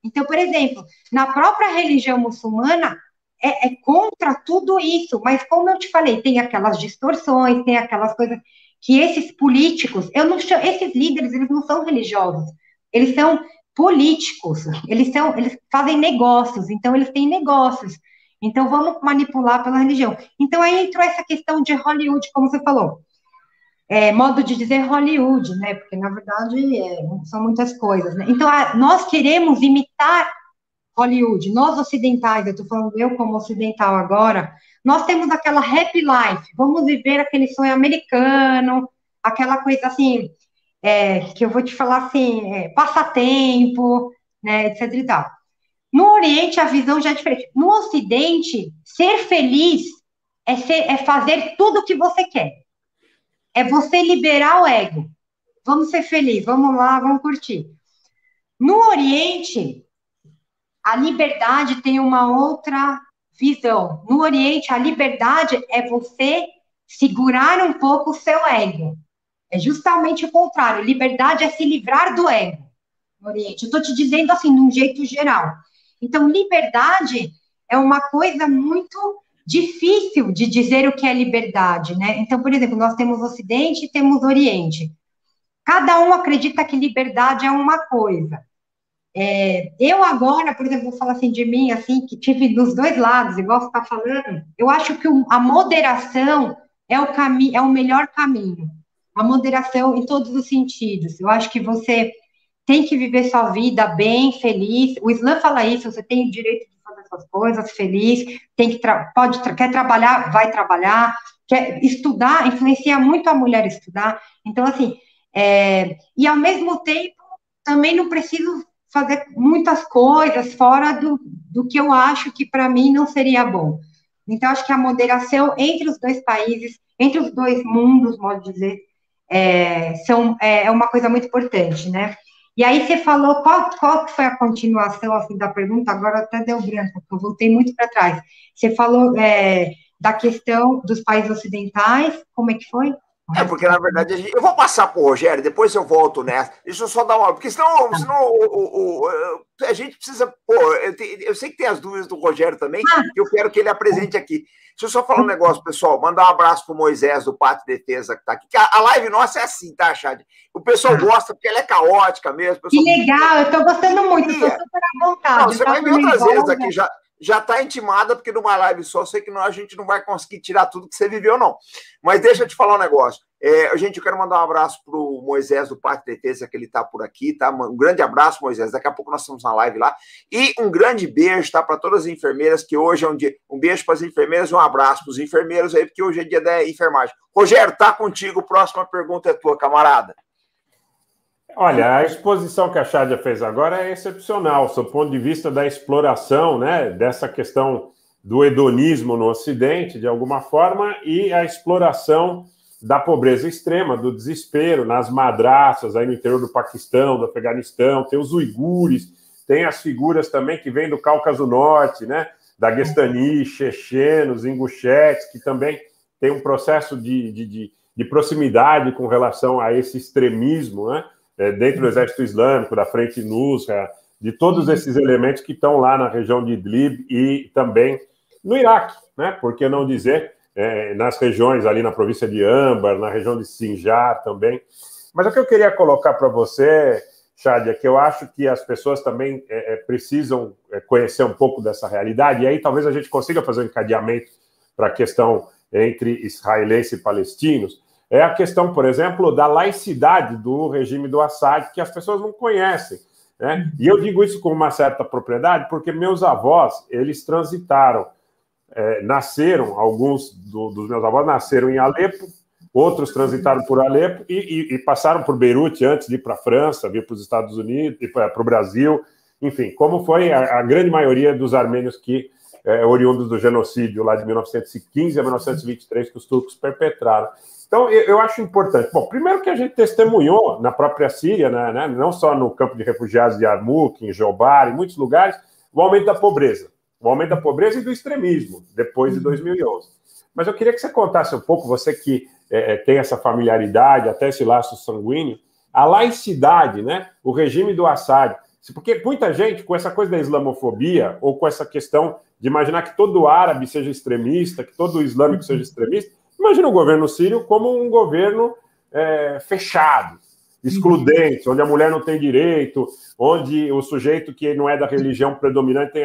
Então, por exemplo, na própria religião muçulmana, é contra tudo isso, mas como eu te falei, tem aquelas distorções, tem aquelas coisas que esses políticos, esses líderes, eles não são religiosos, eles são políticos, eles fazem negócios, então eles têm negócios, então vamos manipular pela religião. Então aí entrou essa questão de Hollywood, como você falou, modo de dizer Hollywood, né, porque na verdade são muitas coisas, né, então nós queremos imitar Hollywood, nós ocidentais, eu estou falando eu como ocidental agora, nós temos aquela happy life, vamos viver aquele sonho americano, aquela coisa assim, que eu vou te falar assim, passatempo, né, etc e tal. No Oriente, a visão já é diferente. No Ocidente, ser feliz é fazer tudo o que você quer. É você liberar o ego. Vamos ser felizes, vamos lá, vamos curtir. No Oriente, a liberdade tem uma outra visão. No Oriente, a liberdade é você segurar um pouco o seu ego. É justamente o contrário. Liberdade é se livrar do ego. No Oriente. Eu estou te dizendo assim, de um jeito geral. Então, liberdade é uma coisa muito difícil de dizer o que é liberdade, né? Então, por exemplo, nós temos Ocidente e temos Oriente. Cada um acredita que liberdade é uma coisa. Eu agora, por exemplo, vou falar assim de mim, assim, que tive dos dois lados, igual você está falando, eu acho que a moderação é o melhor caminho. A moderação em todos os sentidos. Eu acho que você tem que viver sua vida bem, feliz. O Islã fala isso, você tem o direito de fazer suas coisas, feliz, quer trabalhar, vai trabalhar, quer estudar, influencia muito a mulher estudar. Então, assim, e ao mesmo tempo, também não preciso fazer muitas coisas fora do que eu acho que para mim não seria bom. Então, acho que a moderação entre os dois países, entre os dois mundos, modo de dizer, é uma coisa muito importante, né? E aí você falou, qual foi a continuação assim, da pergunta? Agora até deu branco, porque eu voltei muito para trás. Você falou da questão dos países ocidentais, como é que foi? Porque, na verdade, eu vou passar para o Rogério, depois eu volto nessa. Deixa eu só dar uma... Porque senão a gente precisa... eu sei que tem as dúvidas do Rogério também, que eu quero que ele apresente aqui. Deixa eu só falar um negócio, pessoal. Mandar um abraço para o Moisés, do Pátio Defesa, que está aqui. A live nossa é assim, tá, Chad? O pessoal gosta, porque ela é caótica mesmo. Que legal, eu estou gostando muito, estou super à vontade. Não, você vai ver outras vezes aqui, já está intimada, porque numa live só, eu sei que a gente não vai conseguir tirar tudo que você viveu, não. Mas deixa eu te falar um negócio. Gente, eu quero mandar um abraço para o Moisés, do Pátio Defesa, que ele está por aqui, tá? Um grande abraço, Moisés. Daqui a pouco nós estamos na live lá. E um grande beijo, tá? Para todas as enfermeiras, que hoje é um dia. Um beijo para as enfermeiras e um abraço para os enfermeiros aí, porque hoje é dia da enfermagem. Rogério, tá contigo. Próxima pergunta é tua, camarada. Olha, a exposição que a Chádia fez agora é excepcional, sob o ponto de vista da exploração, né, dessa questão do hedonismo no Ocidente, de alguma forma, e a exploração da pobreza extrema, do desespero, nas madraças, aí no interior do Paquistão, do Afeganistão, tem os uigures, tem as figuras também que vêm do Cáucaso Norte, né, Daguestani, chechenos, inguchetes, que também tem um processo de proximidade com relação a esse extremismo, né, dentro do Exército Islâmico, da Frente Nusra, de todos esses elementos que estão lá na região de Idlib e também no Iraque, né? Por que não dizer, nas regiões ali na província de Anbar, na região de Sinjar também. Mas o que eu queria colocar para você, Chádia, é que eu acho que as pessoas também precisam conhecer um pouco dessa realidade, e aí talvez a gente consiga fazer um encadeamento para a questão entre israelenses e palestinos. É a questão, por exemplo, da laicidade do regime do Assad, que as pessoas não conhecem, né? E eu digo isso com uma certa propriedade, porque meus avós, eles transitaram, nasceram, alguns dos meus avós nasceram em Alepo, outros transitaram por Alepo e passaram por Beirute antes de ir para a França, vir para os Estados Unidos, e para o Brasil, enfim, como foi a grande maioria dos armênios que oriundos do genocídio lá de 1915 a 1923 que os turcos perpetraram. Então, eu acho importante. Bom, primeiro que a gente testemunhou na própria Síria, né, não só no campo de refugiados de Yarmouk, em Jobar, em muitos lugares, o aumento da pobreza. O aumento da pobreza e do extremismo, depois de 2011. Mas eu queria que você contasse um pouco, você que tem essa familiaridade, até esse laço sanguíneo, a laicidade, né, o regime do Assad. Porque muita gente, com essa coisa da islamofobia, ou com essa questão de imaginar que todo árabe seja extremista, que todo islâmico seja extremista, imagina o governo sírio como um governo fechado, excludente, onde a mulher não tem direito, onde o sujeito que não é da religião predominante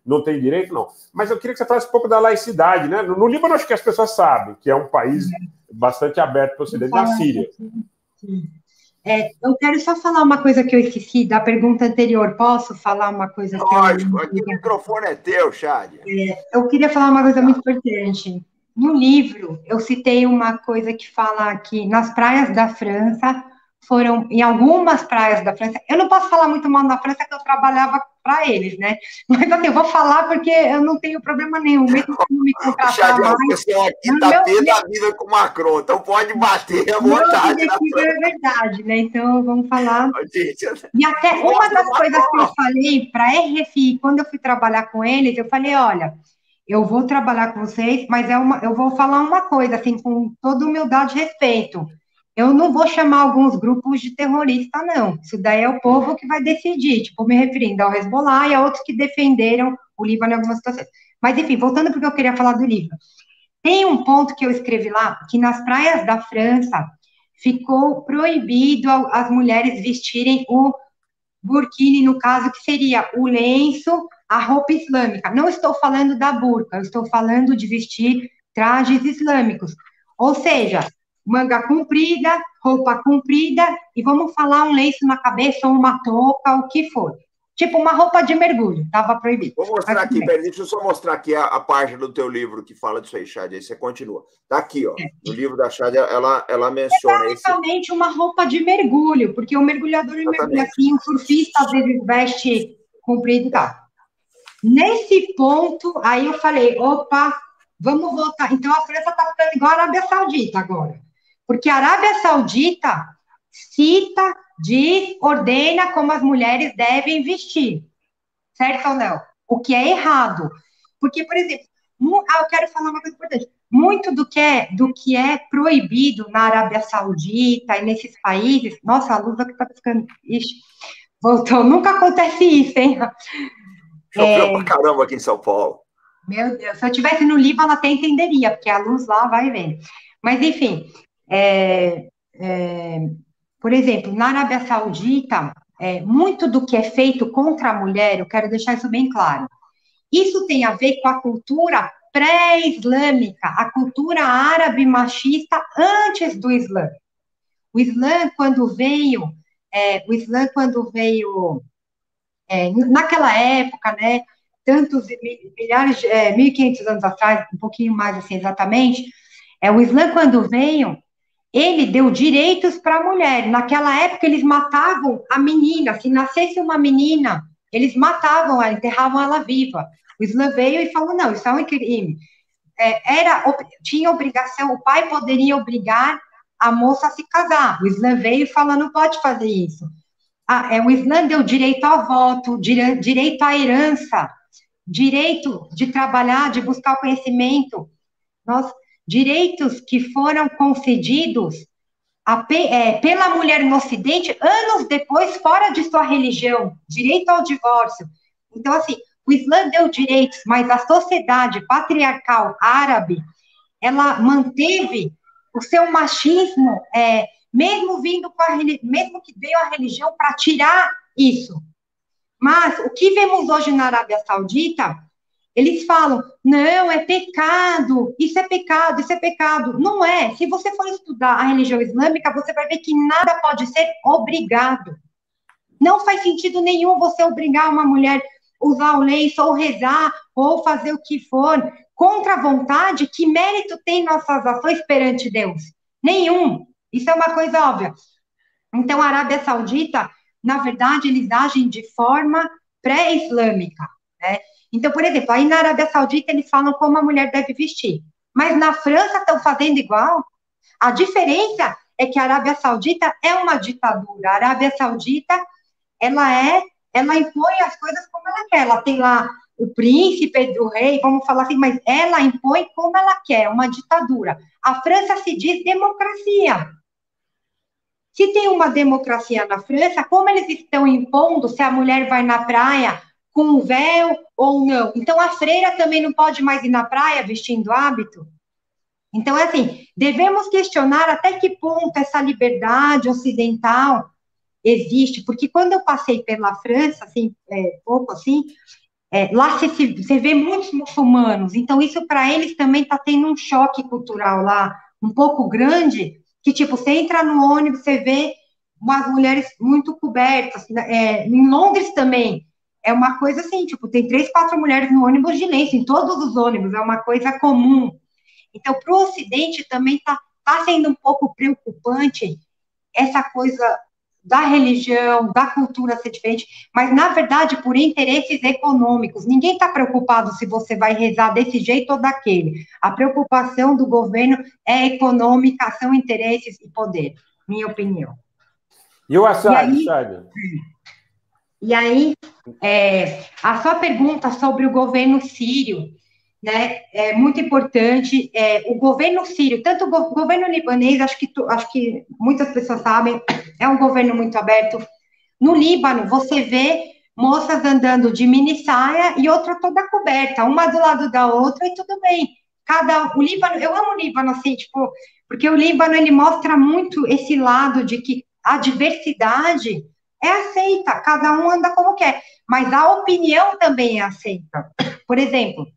não tem direito, não. Mas eu queria que você falasse um pouco da laicidade, né? No Líbano, acho que as pessoas sabem que é um país bastante aberto para o Ocidente. Na Síria. Eu quero só falar uma coisa que eu esqueci da pergunta anterior. Posso falar uma coisa? Lógico, aqui o microfone é teu, Chádia. Eu queria falar uma coisa muito importante. No livro, eu citei uma coisa que fala que nas praias da França, em algumas praias da França, eu não posso falar muito mal da França, que eu trabalhava para eles, né? Mas assim, eu vou falar porque eu não tenho problema nenhum, mesmo que não me contratar mais. O pessoal aqui tá pé da vida com o Macron, então pode bater à vontade. Meu é verdade, né? Então, vamos falar. E até uma das coisas que eu falei para a RFI, quando eu fui trabalhar com eles, eu falei, olha, eu vou trabalhar com vocês, mas eu vou falar uma coisa, assim, com toda humildade e respeito. Eu não vou chamar alguns grupos de terrorista, não. Isso daí é o povo que vai decidir, tipo, me referindo ao Hezbollah e a outros que defenderam o Líbano em algumas situações. Mas, enfim, voltando para o que eu queria falar do livro. Tem um ponto que eu escrevi lá, que nas praias da França ficou proibido as mulheres vestirem o burkini, no caso, que seria o lenço, a roupa islâmica. Não estou falando da burca, eu estou falando de vestir trajes islâmicos. Ou seja, manga comprida, roupa comprida e vamos falar um lenço na cabeça ou uma touca, o que for. Tipo uma roupa de mergulho, estava proibido. Vou mostrar aqui, peraí, deixa eu só mostrar aqui a página do teu livro que fala disso aí, Chádia, aí você continua. Tá aqui, ó, no livro da Chádia, ela menciona é basicamente uma roupa de mergulho, porque o mergulhador mergulha assim, o surfista às vezes veste comprido e tal. Nesse ponto, aí eu falei, opa, vamos voltar. Então a França está ficando igual a Arábia Saudita agora, porque a Arábia Saudita cita, diz, ordena como as mulheres devem vestir, certo ou não? O que é errado. Porque, por exemplo, eu quero falar uma coisa importante. Muito do que é proibido na Arábia Saudita e nesses países... Nossa, a luz aqui está ficando... Ixi, voltou. Nunca acontece isso, hein? Choveu pra caramba aqui em São Paulo. Meu Deus, se eu estivesse no Líbano até entenderia, porque a luz lá vai vendo. Mas, enfim, por exemplo, na Arábia Saudita, muito do que é feito contra a mulher, eu quero deixar isso bem claro, isso tem a ver com a cultura pré-islâmica, a cultura árabe machista antes do Islã. O Islã, quando veio, naquela época, né, tantos milhares, 1.500 anos atrás, um pouquinho mais assim exatamente, o Islã, quando veio, ele deu direitos para a mulher. Naquela época, eles matavam a menina. Se nascesse uma menina, eles matavam ela, enterravam ela viva. O Islã veio e falou, não, isso é um crime. Tinha obrigação, o pai poderia obrigar a moça a se casar. O Islã veio e falou, não pode fazer isso. O Islã deu direito ao voto, direito à herança, direito de trabalhar, de buscar o conhecimento. Direitos que foram concedidos pela mulher no Ocidente, anos depois, fora de sua religião, direito ao divórcio. Então, assim, o Islã deu direitos, mas a sociedade patriarcal árabe, ela manteve o seu machismo, mesmo que veio a religião para tirar isso. Mas o que vemos hoje na Arábia Saudita, eles falam, não, é pecado, isso é pecado, isso é pecado. Não é. Se você for estudar a religião islâmica, você vai ver que nada pode ser obrigado. Não faz sentido nenhum você obrigar uma mulher a usar o lenço, ou rezar, ou fazer o que for, contra a vontade. Que mérito tem nossas ações perante Deus? Nenhum. Isso é uma coisa óbvia. Então, a Arábia Saudita, na verdade, eles agem de forma pré-islâmica, né? Então, por exemplo, aí na Arábia Saudita eles falam como a mulher deve vestir. Mas na França estão fazendo igual. A diferença é que a Arábia Saudita é uma ditadura. A Arábia Saudita, ela impõe as coisas como ela quer. Ela tem lá o príncipe, o rei, vamos falar assim, mas ela impõe como ela quer, uma ditadura. A França se diz democracia. Se tem uma democracia na França, como eles estão impondo se a mulher vai na praia com um véu ou não? Então, a freira também não pode mais ir na praia vestindo hábito? Então, assim, devemos questionar até que ponto essa liberdade ocidental existe, porque quando eu passei pela França, assim, pouco assim, lá você vê muitos muçulmanos, então isso para eles também está tendo um choque cultural lá, um pouco grande, que tipo, você entra no ônibus, você vê umas mulheres muito cobertas, em Londres também, é uma coisa assim, tipo, tem 3, 4 mulheres no ônibus de lenço, em todos os ônibus, é uma coisa comum. Então, para o Ocidente também está sendo um pouco preocupante essa coisa da religião, da cultura ser diferente, mas, na verdade, por interesses econômicos. Ninguém está preocupado se você vai rezar desse jeito ou daquele. A preocupação do governo é econômica, são interesses e poder, minha opinião. E o Assad, Chádia? E aí, a sua pergunta sobre o governo sírio, né, é muito importante. O governo sírio, tanto o governo libanês, acho que muitas pessoas sabem, é um governo muito aberto. No Líbano, você vê moças andando de mini saia e outra toda coberta, uma do lado da outra, e tudo bem. O Líbano, eu amo o Líbano, assim, tipo, porque o Líbano, ele mostra muito esse lado de que a diversidade é aceita, cada um anda como quer, mas a opinião também é aceita. Por exemplo,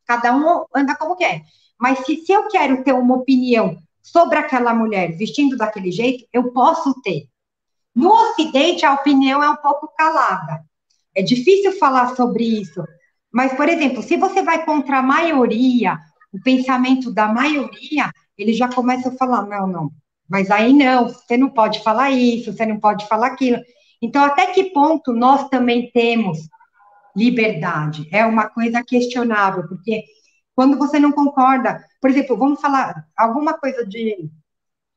cada um anda como quer, mas se eu quero ter uma opinião sobre aquela mulher vestindo daquele jeito, eu posso ter. No Ocidente, a opinião é um pouco calada. É difícil falar sobre isso. Mas, por exemplo, se você vai contra a maioria, o pensamento da maioria, ele já começa a falar, não, mas aí não, você não pode falar isso, você não pode falar aquilo. Então, até que ponto nós também temos liberdade? É uma coisa questionável, porque quando você não concorda, por exemplo, vamos falar alguma coisa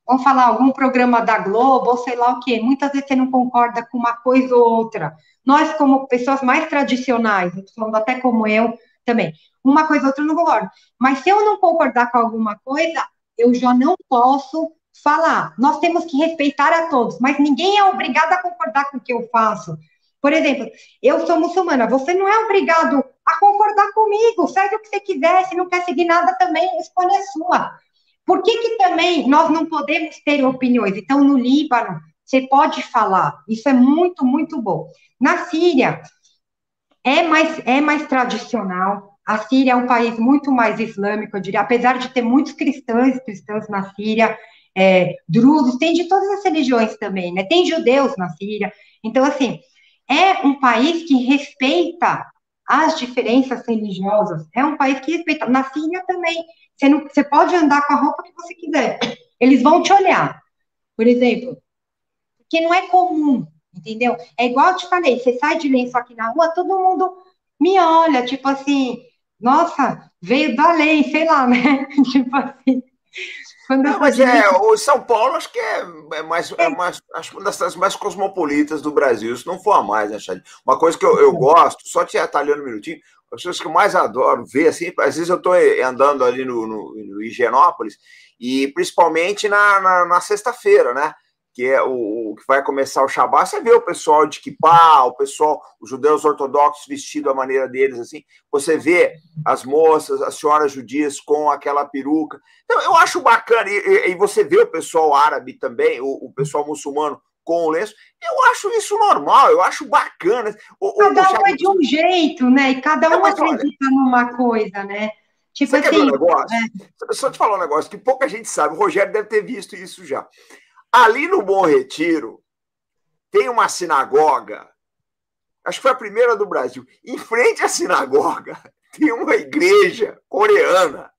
vamos falar algum programa da Globo, ou sei lá o quê, muitas vezes você não concorda com uma coisa ou outra. Nós, como pessoas mais tradicionais, falando até como eu também, uma coisa ou outra eu não concordo. Mas se eu não concordar com alguma coisa, eu já não posso falar. Nós temos que respeitar a todos, mas ninguém é obrigado a concordar com o que eu faço. Por exemplo, eu sou muçulmana, você não é obrigado a concordar comigo, segue o que você quiser, se não quer seguir nada também, a escolha é sua. Por que também nós não podemos ter opiniões? Então, no Líbano, você pode falar, isso é muito, muito bom. Na Síria, é mais tradicional, a Síria é um país muito mais islâmico, eu diria, apesar de ter muitos cristãos na Síria, drusos, tem de todas as religiões também, né? Tem judeus na Síria, então, assim, é um país que respeita as diferenças religiosas, é um país que respeita, na Síria também, você pode andar com a roupa que você quiser, eles vão te olhar, por exemplo, porque não é comum, entendeu? É igual eu te falei, você sai de lenço aqui na rua, todo mundo me olha, tipo assim, nossa, veio da lei, sei lá, né? Tipo assim. Não, mas o São Paulo acho que é mais, acho uma das cidades mais cosmopolitas do Brasil, isso não for a mais, né, Chad? Uma coisa que eu gosto, só te atalhando um minutinho, as coisas que eu mais adoro ver, assim, às vezes eu estou andando ali no Higienópolis, e principalmente na sexta-feira, né? Que é o que vai começar o Shabbat, você vê o pessoal de kippah, os judeus ortodoxos vestidos à maneira deles, assim, você vê as moças, as senhoras judias com aquela peruca. Então, eu acho bacana, e você vê o pessoal árabe também, o pessoal muçulmano com o lenço, eu acho isso normal, eu acho bacana. Cada um é de um jeito, né? E cada um acredita numa coisa, né? Tipo você assim, quer ver um negócio? Só te falar um negócio que pouca gente sabe, o Rogério deve ter visto isso já. Ali no Bom Retiro, tem uma sinagoga, acho que foi a primeira do Brasil. Em frente à sinagoga, tem uma igreja coreana.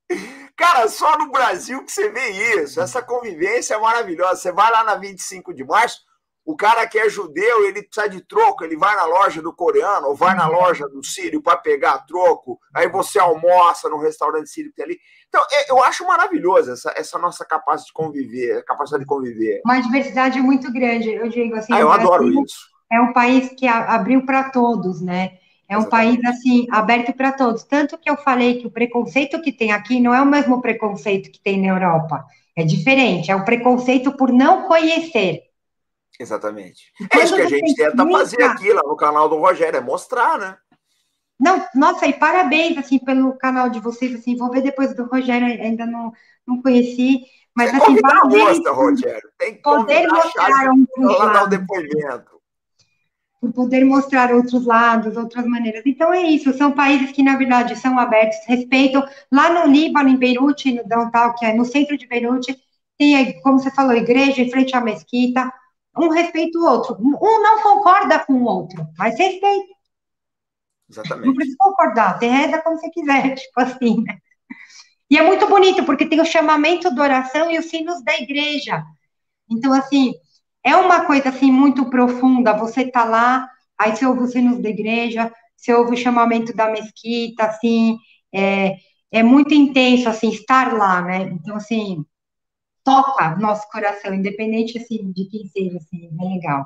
Cara, só no Brasil que você vê isso. Essa convivência é maravilhosa. Você vai lá na 25 de março, o cara que é judeu, ele precisa de troco, ele vai na loja do coreano ou vai na loja do sírio para pegar troco, aí você almoça no restaurante sírio que tem ali. Então, eu acho maravilhoso essa nossa capacidade de conviver. Uma diversidade muito grande, eu digo assim. Eu adoro isso. É um país que abriu para todos, né? É um país, assim, aberto para todos. Tanto que eu falei que o preconceito que tem aqui não é o mesmo preconceito que tem na Europa. É diferente, é o preconceito por não conhecer. Exatamente. É isso que a gente tenta fazer aqui lá no canal do Rogério, é mostrar, né? Não, nossa, e parabéns, assim, pelo canal de vocês, assim, vou ver depois do Rogério, ainda não conheci, mas, você assim, parabéns moça, Rogério. Tem que poder mostrar outros lados. Depoimento. Por poder mostrar outros lados, outras maneiras. Então, é isso, são países que, na verdade, são abertos, respeitam. Lá no Líbano, em Beirute, no downtown, que é no centro de Beirute, tem, como você falou, igreja em frente à mesquita, um respeita o outro. Um não concorda com o outro, mas respeita. Exatamente. Não precisa concordar, você reza como você quiser, tipo assim, né? E é muito bonito, porque tem o chamamento da oração e os sinos da igreja. Então, assim, é uma coisa, assim, muito profunda. Você tá lá, aí você ouve os sinos da igreja, você ouve o chamamento da mesquita, assim, é muito intenso, assim, estar lá, né? Então, assim, toca nosso coração, independente, assim, de quem seja, assim, é legal.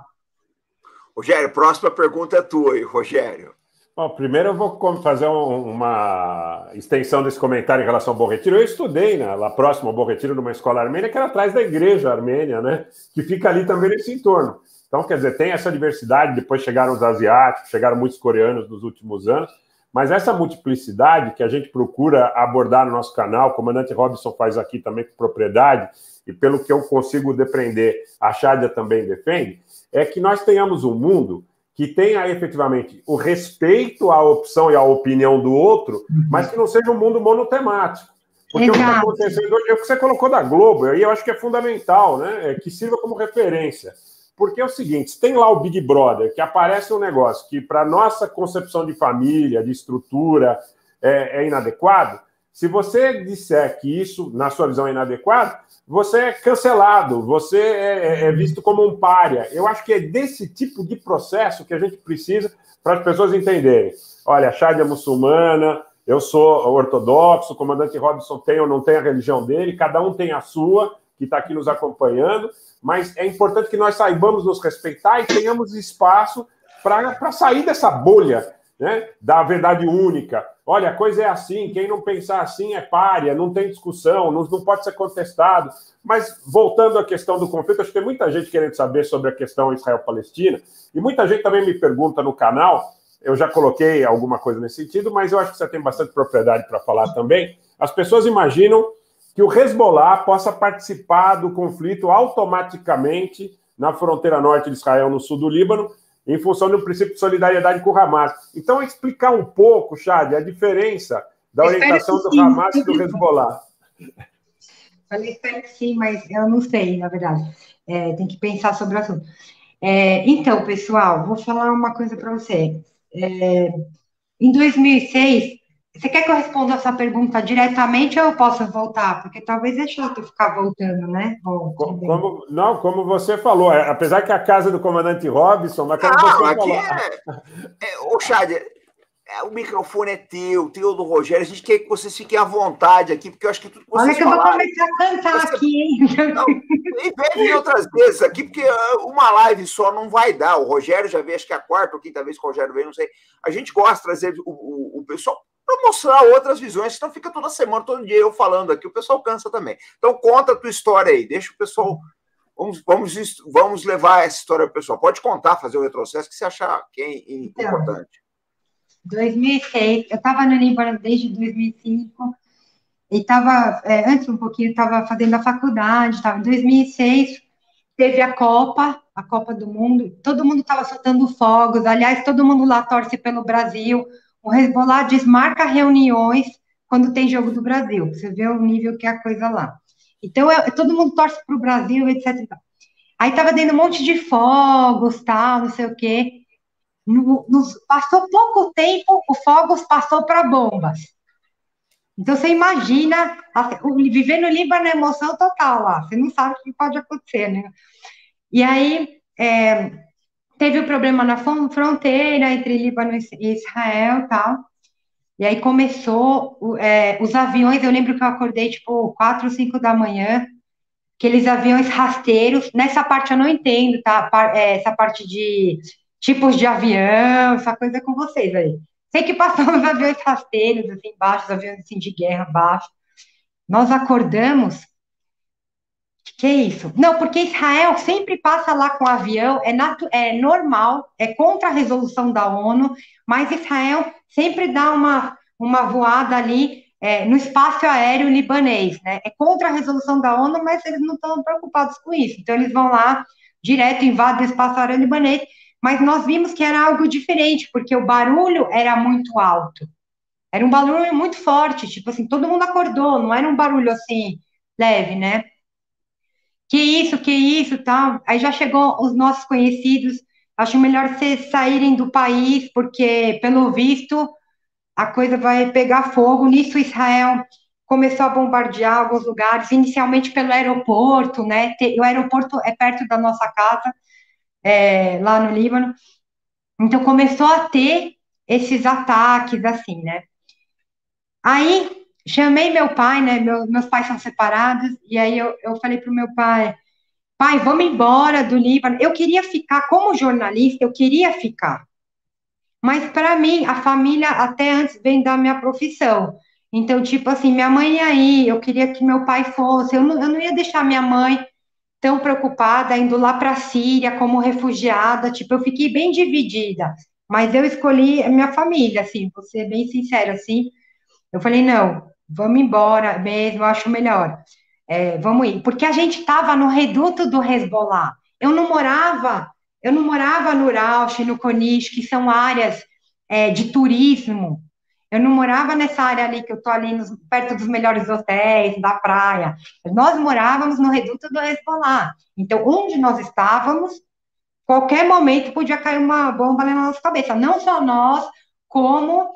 Rogério, próxima pergunta é tua aí, Rogério. Bom, primeiro eu vou fazer uma extensão desse comentário em relação ao Bom Retiro. Eu estudei lá próximo ao Bom Retiro, numa escola armênia, que era atrás da igreja armênia, né? Que fica ali também nesse entorno. Então, quer dizer, tem essa diversidade, depois chegaram os asiáticos, chegaram muitos coreanos nos últimos anos, mas essa multiplicidade que a gente procura abordar no nosso canal, o comandante Robson faz aqui também com propriedade, e pelo que eu consigo depreender, a Chádia também defende, é que nós tenhamos um mundo que tenha efetivamente o respeito à opção e à opinião do outro, mas que não seja um mundo monotemático. Porque o que está acontecendo hoje é o que você colocou da Globo, aí eu acho que é fundamental, né? Que sirva como referência. Porque é o seguinte, tem lá o Big Brother, que aparece um negócio que, para nossa concepção de família, de estrutura, é inadequado. Se você disser que isso, na sua visão, é inadequado, você é cancelado, você é visto como um pária. Eu acho que é desse tipo de processo que a gente precisa para as pessoas entenderem. Olha, a Chade é muçulmana, eu sou ortodoxo, o comandante Robson tem ou não tem a religião dele, cada um tem a sua, que está aqui nos acompanhando, mas é importante que nós saibamos nos respeitar e tenhamos espaço para sair dessa bolha, né, da verdade única. Olha, a coisa é assim, quem não pensar assim é pária, não tem discussão, não pode ser contestado. Mas, voltando à questão do conflito, acho que tem muita gente querendo saber sobre a questão Israel-Palestina, e muita gente também me pergunta no canal, eu já coloquei alguma coisa nesse sentido, mas eu acho que você tem bastante propriedade para falar também. As pessoas imaginam que o Hezbollah possa participar do conflito automaticamente na fronteira norte de Israel, no sul do Líbano, em função do princípio de solidariedade com o Hamas. Então, explicar um pouco, Chade, a diferença da orientação do Hamas e do Hezbollah. Falei, espero que sim, mas eu não sei, na verdade. Tem que pensar sobre o assunto. Então, pessoal, vou falar uma coisa para você. Em 2006, você quer que eu responda essa pergunta diretamente ou eu posso voltar? Porque talvez é chato ficar voltando, né? Como você falou, apesar que a casa do comandante Robson, mas como você falou... Ô, Chade, o microfone é teu do Rogério, a gente quer que vocês fiquem à vontade aqui, porque eu acho que tudo que vocês falaram... Olha que eu vou começar a cantar aqui, hein? Não, e vem outras vezes aqui, porque uma live só não vai dar. O Rogério já veio, acho que é a quarta ou quinta vez que o Rogério veio, não sei. A gente gosta de trazer o pessoal para mostrar outras visões, senão fica toda semana, todo dia eu falando aqui, o pessoal cansa também. Então, conta a tua história aí, deixa o pessoal... Vamos levar essa história para o pessoal. Pode contar, fazer o retrocesso, que você achar que é importante. 2006, eu estava no Líbano desde 2005, e estava, antes um pouquinho, estava fazendo a faculdade, estava em 2006, teve a Copa do Mundo, todo mundo estava soltando fogos, aliás, todo mundo lá torce pelo Brasil, o Hezbollah desmarca reuniões quando tem jogo do Brasil, você vê o nível que é a coisa lá. Então, todo mundo torce para o Brasil, etc. Aí estava dando um monte de fogos, tal, não sei o quê. Passou pouco tempo, o fogos passou para bombas. Então, você imagina, viver no Líbano é emoção total lá, você não sabe o que pode acontecer, né? E aí, teve o problema na fronteira entre Líbano e Israel e tal, e aí começou os aviões, eu lembro que eu acordei, tipo, 4 ou 5 da manhã, aqueles aviões rasteiros, nessa parte eu não entendo, tá? Essa parte de tipos de avião, essa coisa com vocês aí. Sei que passaram os aviões rasteiros, assim, baixos, aviões assim, de guerra baixos. Nós acordamos. Que é isso? Não, porque Israel sempre passa lá com o avião, é normal, é contra a resolução da ONU, mas Israel sempre dá uma voada ali no espaço aéreo libanês, né? É contra a resolução da ONU, mas eles não estão preocupados com isso. Então, eles vão lá, direto, invadem o espaço aéreo libanês, mas nós vimos que era algo diferente, porque o barulho era muito alto. Era um barulho muito forte, tipo assim, todo mundo acordou, não era um barulho assim, leve, né? Que isso, tal. Aí já chegou os nossos conhecidos, acho melhor vocês saírem do país, porque, pelo visto, a coisa vai pegar fogo. Nisso, Israel começou a bombardear alguns lugares, inicialmente pelo aeroporto, né? O aeroporto é perto da nossa casa, lá no Líbano. Então, começou a ter esses ataques, assim, né? Aí, chamei meu pai, né? Meus pais são separados, e aí eu falei para o meu pai, vamos embora do Líbano. Eu queria ficar, como jornalista, eu queria ficar. Mas, para mim, a família até antes vem da minha profissão. Então, tipo assim, minha mãe ia aí, eu queria que meu pai fosse, eu não ia deixar minha mãe tão preocupada, indo lá para a Síria como refugiada, tipo, eu fiquei bem dividida, mas eu escolhi a minha família, assim, vou ser bem sincera, assim, eu falei, não, vamos embora mesmo, eu acho melhor, vamos ir, porque a gente estava no reduto do Hezbollah, eu não morava no Rauch, no Corniche, que são áreas de turismo, Eu não morava nessa área ali, que eu tô ali perto dos melhores hotéis, da praia. Nós morávamos no reduto do Hezbollah. Então, onde nós estávamos, qualquer momento podia cair uma bomba ali na nossa cabeça. Não só nós, como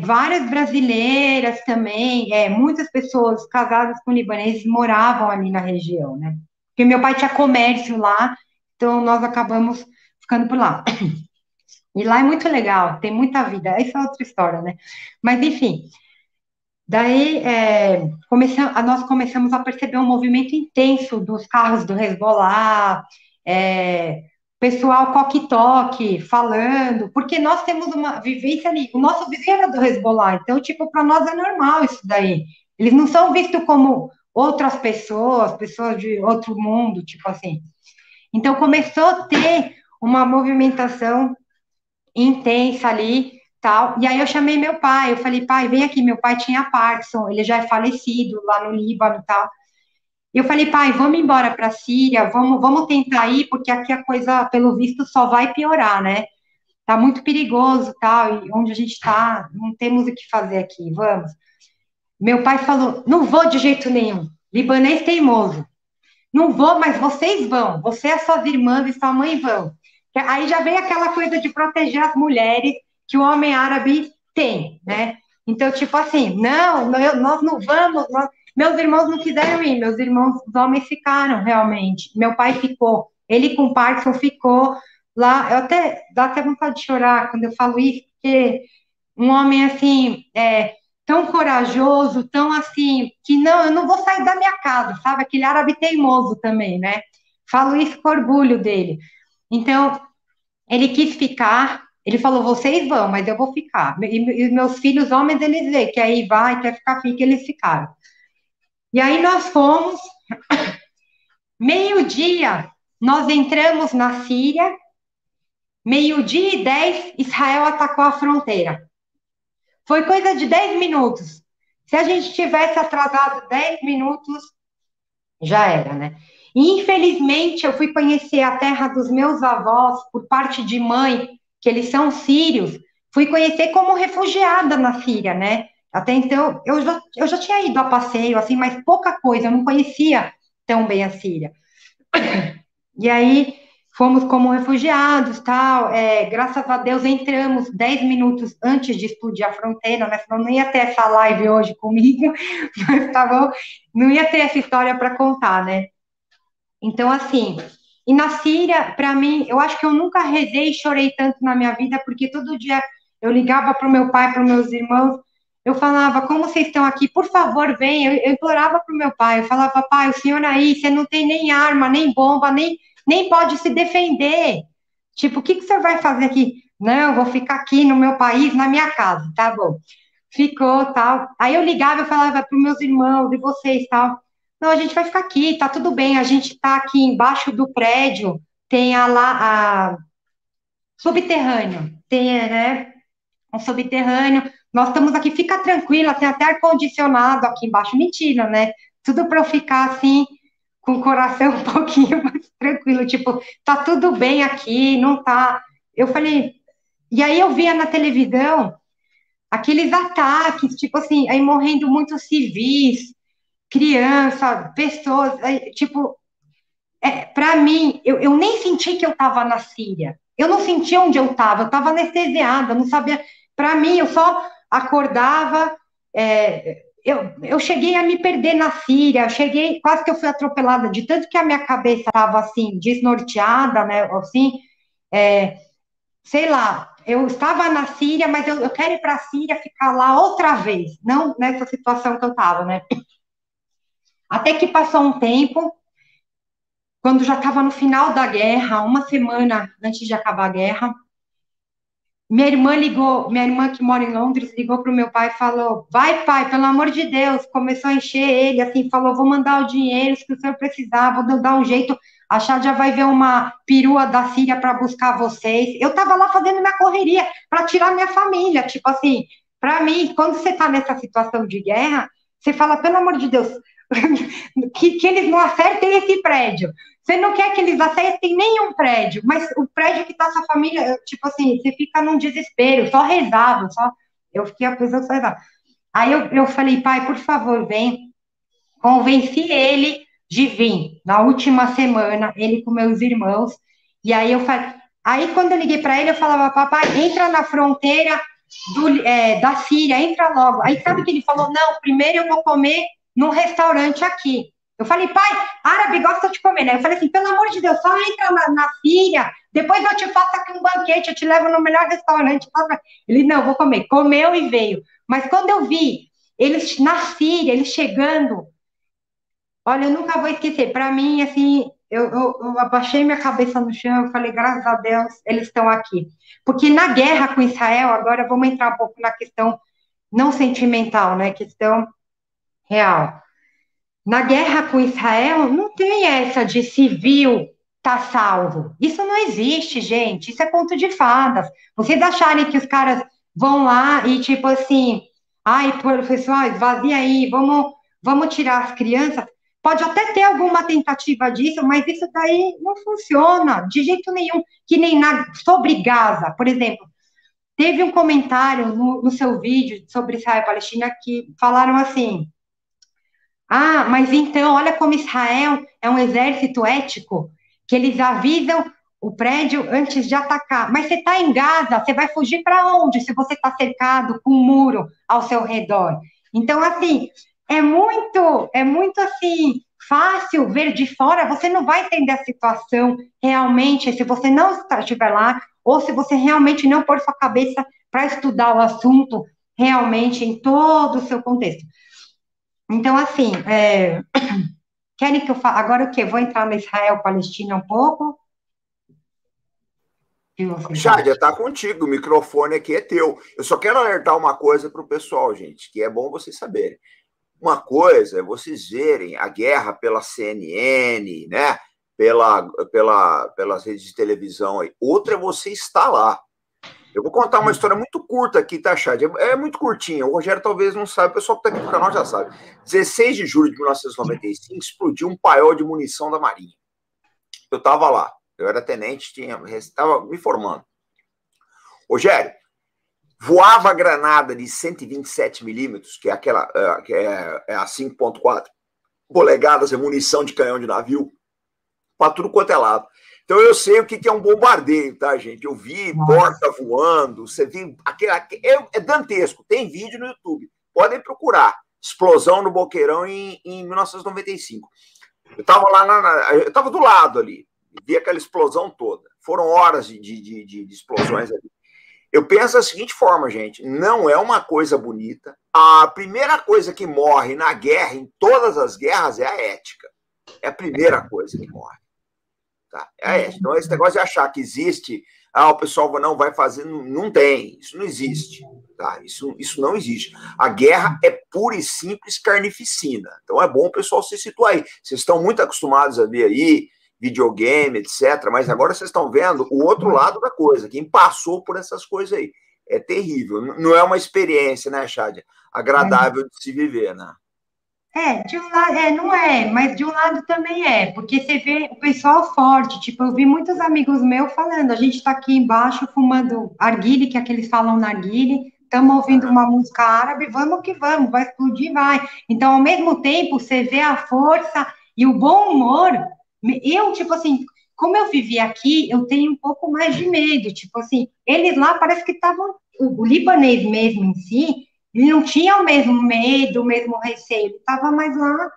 várias brasileiras também, muitas pessoas casadas com libaneses moravam ali na região, né? Porque meu pai tinha comércio lá, então nós acabamos ficando por lá. E lá é muito legal, tem muita vida. Essa é outra história, né? Mas, enfim, daí nós começamos a perceber um movimento intenso dos carros do Hezbollah, pessoal coque-toque falando, porque nós temos uma vivência ali. O nosso vizinho era do Hezbollah, então, tipo, para nós é normal isso daí. Eles não são vistos como outras pessoas de outro mundo, tipo assim. Então, começou a ter uma movimentação intensa ali, tal. E aí eu chamei meu pai, eu falei, pai, vem aqui, meu pai tinha Parkinson, ele já é falecido lá no Líbano e tal. E eu falei, pai, vamos embora para a Síria, vamos tentar ir, porque aqui a coisa, pelo visto, só vai piorar, né? Tá muito perigoso, tal, e onde a gente está, não temos o que fazer aqui, vamos. Meu pai falou, não vou de jeito nenhum, libanês teimoso. Não vou, mas vocês vão, você, as suas irmãs e sua mãe vão. Aí já vem aquela coisa de proteger as mulheres que o homem árabe tem, né? Então, tipo assim, nós não vamos, meus irmãos não quiseram ir, meus irmãos, os homens ficaram, realmente. Meu pai ficou, ele com Parkinson ficou lá, dá até vontade de chorar quando eu falo isso, porque um homem assim, tão corajoso, tão assim, que não, eu não vou sair da minha casa, sabe? Aquele árabe teimoso também, né? Falo isso com orgulho dele. Então, ele quis ficar, ele falou, vocês vão, mas eu vou ficar. E meus filhos, homens, eles veem que aí vai, quer ficar, fica, eles ficaram. E aí nós fomos, meio-dia, nós entramos na Síria, 12:10, Israel atacou a fronteira. Foi coisa de 10 minutos. Se a gente tivesse atrasado 10 minutos, já era, né? E, infelizmente, eu fui conhecer a terra dos meus avós, por parte de mãe, que eles são sírios, fui conhecer como refugiada na Síria, né? Até então, eu já tinha ido a passeio, assim, mas pouca coisa, eu não conhecia tão bem a Síria. E aí, fomos como refugiados, tal, graças a Deus entramos 10 minutos antes de explodir a fronteira, né? Senão não ia ter essa live hoje comigo, mas tá bom, não ia ter essa história para contar, né? Então, assim, e na Síria, para mim, eu acho que eu nunca rezei e chorei tanto na minha vida, porque todo dia eu ligava para o meu pai, para os meus irmãos, eu falava, como vocês estão aqui? Por favor, venham. Eu implorava para o meu pai, eu falava, pai, o senhor aí, você não tem nem arma, nem bomba, nem pode se defender. Tipo, o que o senhor vai fazer aqui? Não, eu vou ficar aqui no meu país, na minha casa, tá bom. Ficou, tal. Aí eu ligava, eu falava para os meus irmãos e vocês, tal. Não, a gente vai ficar aqui, tá tudo bem, a gente tá aqui embaixo do prédio, tem a subterrâneo, tem, né, um subterrâneo, nós estamos aqui, fica tranquila, tem até ar-condicionado aqui embaixo, mentira, né, tudo para eu ficar assim, com o coração um pouquinho mais tranquilo, tipo, tá tudo bem aqui, não tá, eu falei, e aí eu via na televisão, aqueles ataques, tipo assim, aí morrendo muitos civis, criança, pessoas, tipo, para mim, eu nem senti que eu estava na Síria, eu não senti onde eu estava anestesiada, não sabia, para mim, eu só acordava, eu cheguei a me perder na Síria, quase que eu fui atropelada, de tanto que a minha cabeça estava, assim, desnorteada, né, assim, sei lá, eu estava na Síria, mas eu quero ir para a Síria, ficar lá outra vez, não nessa situação que eu estava, né, até que passou um tempo, quando já estava no final da guerra, uma semana antes de acabar a guerra, minha irmã que mora em Londres, ligou para o meu pai e falou, vai pai, pelo amor de Deus, começou a encher ele, assim, falou, vou mandar o dinheiro, se o senhor precisar, vou dar um jeito, a Chad já vai ver uma perua da Síria para buscar vocês. Eu estava lá fazendo minha correria para tirar minha família, tipo assim, para mim, quando você está nessa situação de guerra, você fala, pelo amor de Deus, que eles não acertem esse prédio. Você não quer que eles acertem nenhum prédio, mas o prédio que está sua família, tipo assim, você fica num desespero, só rezava, só... Eu fiquei a pessoa que só. Aí eu falei, pai, por favor, vem. Convenci ele de vir na última semana, ele com meus irmãos. E aí eu falei. Aí quando eu liguei para ele, eu falava, papai, entra na fronteira da Síria, entra logo. Aí sabe o que ele falou? Não, primeiro eu vou comer num restaurante aqui. Eu falei, pai, árabe gosta de comer, né? Eu falei assim, pelo amor de Deus, só entra na Síria, depois eu te faço aqui um banquete, eu te levo no melhor restaurante. Ele, não, vou comer. Comeu e veio. Mas quando eu vi eles na Síria, eles chegando, olha, eu nunca vou esquecer. Para mim, assim, eu abaixei minha cabeça no chão, eu falei, graças a Deus, eles estão aqui. Porque na guerra com Israel, agora vamos entrar um pouco na questão não sentimental, né? Questão real. Na guerra com Israel, não tem essa de civil tá salvo. Isso não existe, gente. Isso é conto de fadas. Vocês acharem que os caras vão lá e, tipo assim, ai, pessoal, esvazia aí, vamos tirar as crianças. Pode até ter alguma tentativa disso, mas isso daí não funciona de jeito nenhum. Que nem sobre Gaza, por exemplo. Teve um comentário no seu vídeo sobre Israel e Palestina que falaram assim, mas então, olha como Israel é um exército ético, que eles avisam o prédio antes de atacar. Mas você está em Gaza, você vai fugir para onde se você está cercado com um muro ao seu redor? Então, assim, é muito assim, fácil ver de fora, você não vai entender a situação realmente se você não estiver lá, ou se você realmente não pôr sua cabeça para estudar o assunto realmente em todo o seu contexto. Então, assim, querem que eu fale? Agora o quê? Vou entrar no Israel-Palestina um pouco? Chádia, está contigo, o microfone aqui é teu. Eu só quero alertar uma coisa para o pessoal, gente, que é bom vocês saberem. Uma coisa é vocês verem a guerra pela CNN, né? Pelas redes de televisão aí. Outra é você estar lá. Eu vou contar uma história muito curta aqui, tá, Chádia? É muito curtinha. O Rogério talvez não sabe, o pessoal que está aqui no canal já sabe. 16 de julho de 1995, explodiu um paiol de munição da Marinha. Eu estava lá. Eu era tenente, estava me formando. Rogério, voava a granada de 127 milímetros, que é aquela, a 5,4 polegadas, é munição de canhão de navio, para tudo quanto é lado. Então eu sei o que é um bombardeio, tá, gente? Eu vi porta voando, você viu, é dantesco, tem vídeo no YouTube, podem procurar, explosão no Boqueirão em 1995. Eu estava lá, eu estava do lado ali, vi aquela explosão toda, foram horas de explosões ali. Eu penso da seguinte forma, gente, não é uma coisa bonita. A primeira coisa que morre na guerra, em todas as guerras, é a ética. É a primeira coisa que morre. Tá? É a ética. Então, esse negócio de achar que existe, o pessoal não vai fazer, não tem, isso não existe. Tá? Isso não existe. A guerra é pura e simples carnificina. Então, é bom o pessoal se situar aí. Vocês estão muito acostumados a ver aí, videogame, etc. Mas agora vocês estão vendo o outro lado da coisa, quem passou por essas coisas aí. É terrível. Não é uma experiência, né, Chádia? Agradável de se viver, né? De um lado, não é, mas de um lado também é, porque você vê o pessoal forte, tipo, eu vi muitos amigos meus falando, a gente tá aqui embaixo fumando arguile, que é que eles falam narguile, estamos ouvindo uma música árabe, vamos que vamos, vai explodir, vai. Então, ao mesmo tempo, você vê a força e o bom humor. Eu, tipo assim, como eu vivi aqui, eu tenho um pouco mais de medo. Tipo assim, eles lá parece que estavam. O libanês mesmo em si, ele não tinha o mesmo medo, o mesmo receio. Ele estava mais lá,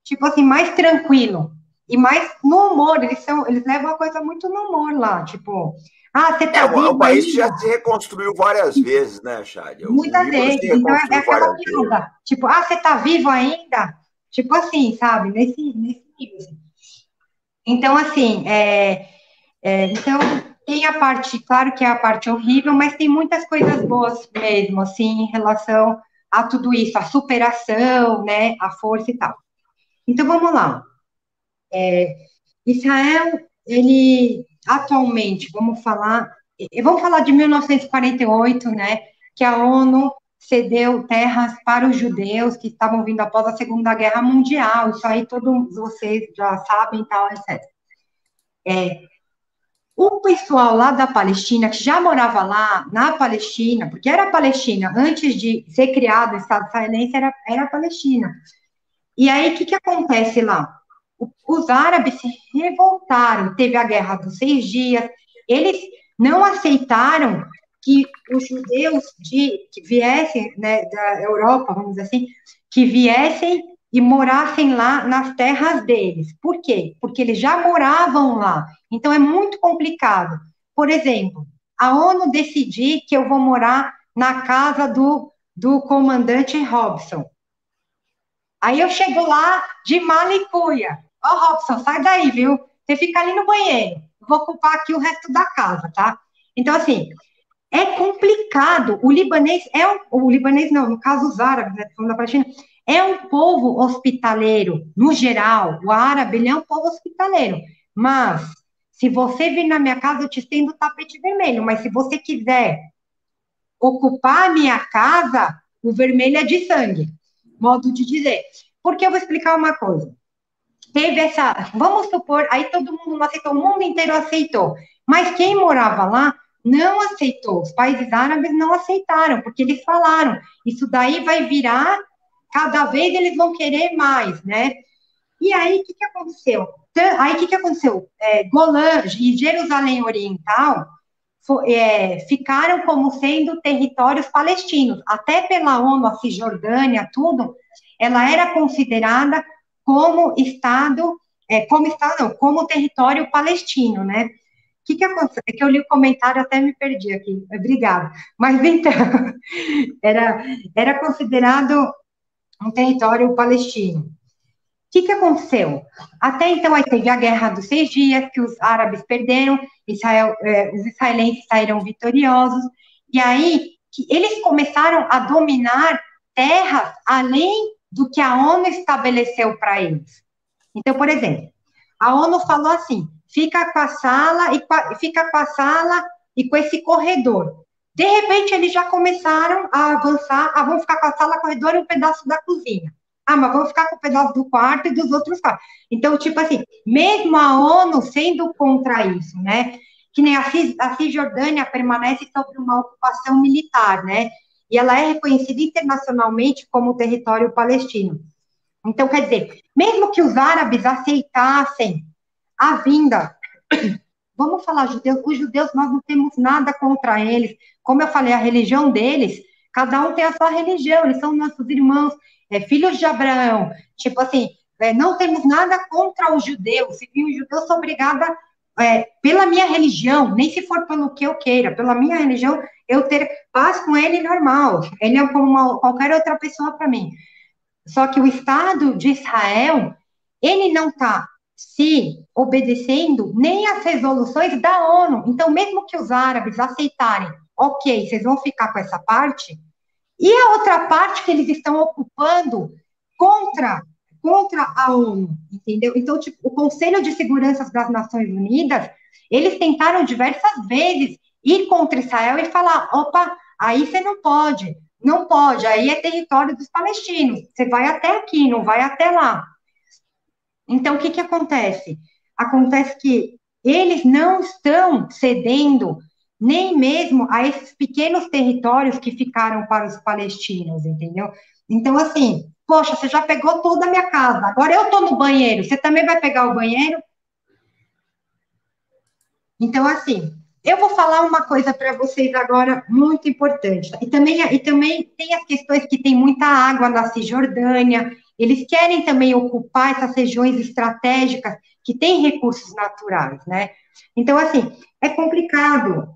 tipo assim, mais tranquilo. E mais no humor. Eles levam a coisa muito no humor lá. Tipo, você tá vivo. O país ainda? Já se reconstruiu várias vezes, né, Chádia? Muitas vezes. Então é aquela piada. Tipo, você tá vivo ainda? Tipo assim, sabe? Nesse nível. Então, assim, então tem a parte, claro que é a parte horrível, mas tem muitas coisas boas mesmo, assim, em relação a tudo isso, a superação, né, a força e tal. Então, vamos lá. Israel, ele, atualmente, vamos falar de 1948, né, que a ONU cedeu terras para os judeus que estavam vindo após a Segunda Guerra Mundial, isso aí todos vocês já sabem, tal, etc. O pessoal lá da Palestina, que já morava lá na Palestina, porque era a Palestina, antes de ser criado o Estado israelense, era a Palestina. E aí, o que acontece lá? Os árabes se revoltaram, teve a Guerra dos 6 Dias, eles não aceitaram que os judeus que viessem, né, da Europa, vamos dizer assim, que viessem e morassem lá nas terras deles. Por quê? Porque eles já moravam lá. Então, é muito complicado. Por exemplo, a ONU decidir que eu vou morar na casa do comandante Robson. Aí eu chego lá de mala e cuia. Ó, Robson, sai daí, viu? Você fica ali no banheiro. Eu vou ocupar aqui o resto da casa, tá? Então, assim, é complicado. O libanês o libanês não, no caso os árabes, né, da Palestina, é um povo hospitaleiro, no geral. O árabe, ele é um povo hospitaleiro. Mas, se você vir na minha casa, eu te estendo o tapete vermelho. Mas se você quiser ocupar a minha casa, o vermelho é de sangue. Modo de dizer. Porque eu vou explicar uma coisa. Teve vamos supor, aí todo mundo não aceitou, o mundo inteiro aceitou. Mas quem morava lá não aceitou. Os países árabes não aceitaram, porque eles falaram, isso daí vai virar, cada vez eles vão querer mais, né? E aí, o que aconteceu? Aí, o que aconteceu? Golã e Jerusalém Oriental ficaram como sendo territórios palestinos. Até pela ONU, a Cisjordânia, tudo, ela era considerada como Estado, como território palestino, né? O que aconteceu? É que eu li o comentário, até me perdi aqui, obrigada. Mas então, era considerado um território palestino. O que aconteceu? Até então, aí teve a Guerra dos 6 Dias, que os árabes perderam, os israelenses saíram vitoriosos, e aí que eles começaram a dominar terras além do que a ONU estabeleceu para eles. Então, por exemplo, a ONU falou assim, fica com a sala e com esse corredor. De repente, eles já começaram a avançar, vamos ficar com a sala, corredor e um pedaço da cozinha. Mas vamos ficar com um pedaço do quarto e dos outros quartos. Então, tipo assim, mesmo a ONU sendo contra isso, né? Que nem a Cisjordânia permanece sob uma ocupação militar, né? E ela é reconhecida internacionalmente como território palestino. Então, quer dizer, mesmo que os árabes aceitassem a vinda, vamos falar judeus, os judeus nós não temos nada contra eles. Como eu falei, a religião deles, cada um tem a sua religião, eles são nossos irmãos, filhos de Abraão, tipo assim, não temos nada contra os judeus, se vir um judeu, eu sou obrigada, pela minha religião, nem se for pelo que eu queira, pela minha religião, eu ter paz com ele normal, ele é como qualquer outra pessoa para mim. Só que o Estado de Israel, ele não está se obedecendo nem às resoluções da ONU, então mesmo que os árabes aceitarem, ok, vocês vão ficar com essa parte, e a outra parte que eles estão ocupando contra a ONU, entendeu? Então, tipo, o Conselho de Segurança das Nações Unidas, eles tentaram diversas vezes ir contra Israel e falar, opa, aí você não pode, aí é território dos palestinos, você vai até aqui, não vai até lá. Então, o que acontece? Acontece que eles não estão cedendo nem mesmo a esses pequenos territórios que ficaram para os palestinos, entendeu? Então, assim, poxa, você já pegou toda a minha casa, agora eu estou no banheiro, você também vai pegar o banheiro? Então, assim, eu vou falar uma coisa para vocês agora muito importante. E também tem as questões que tem muita água na Cisjordânia, eles querem também ocupar essas regiões estratégicas que têm recursos naturais, né? Então, assim, é complicado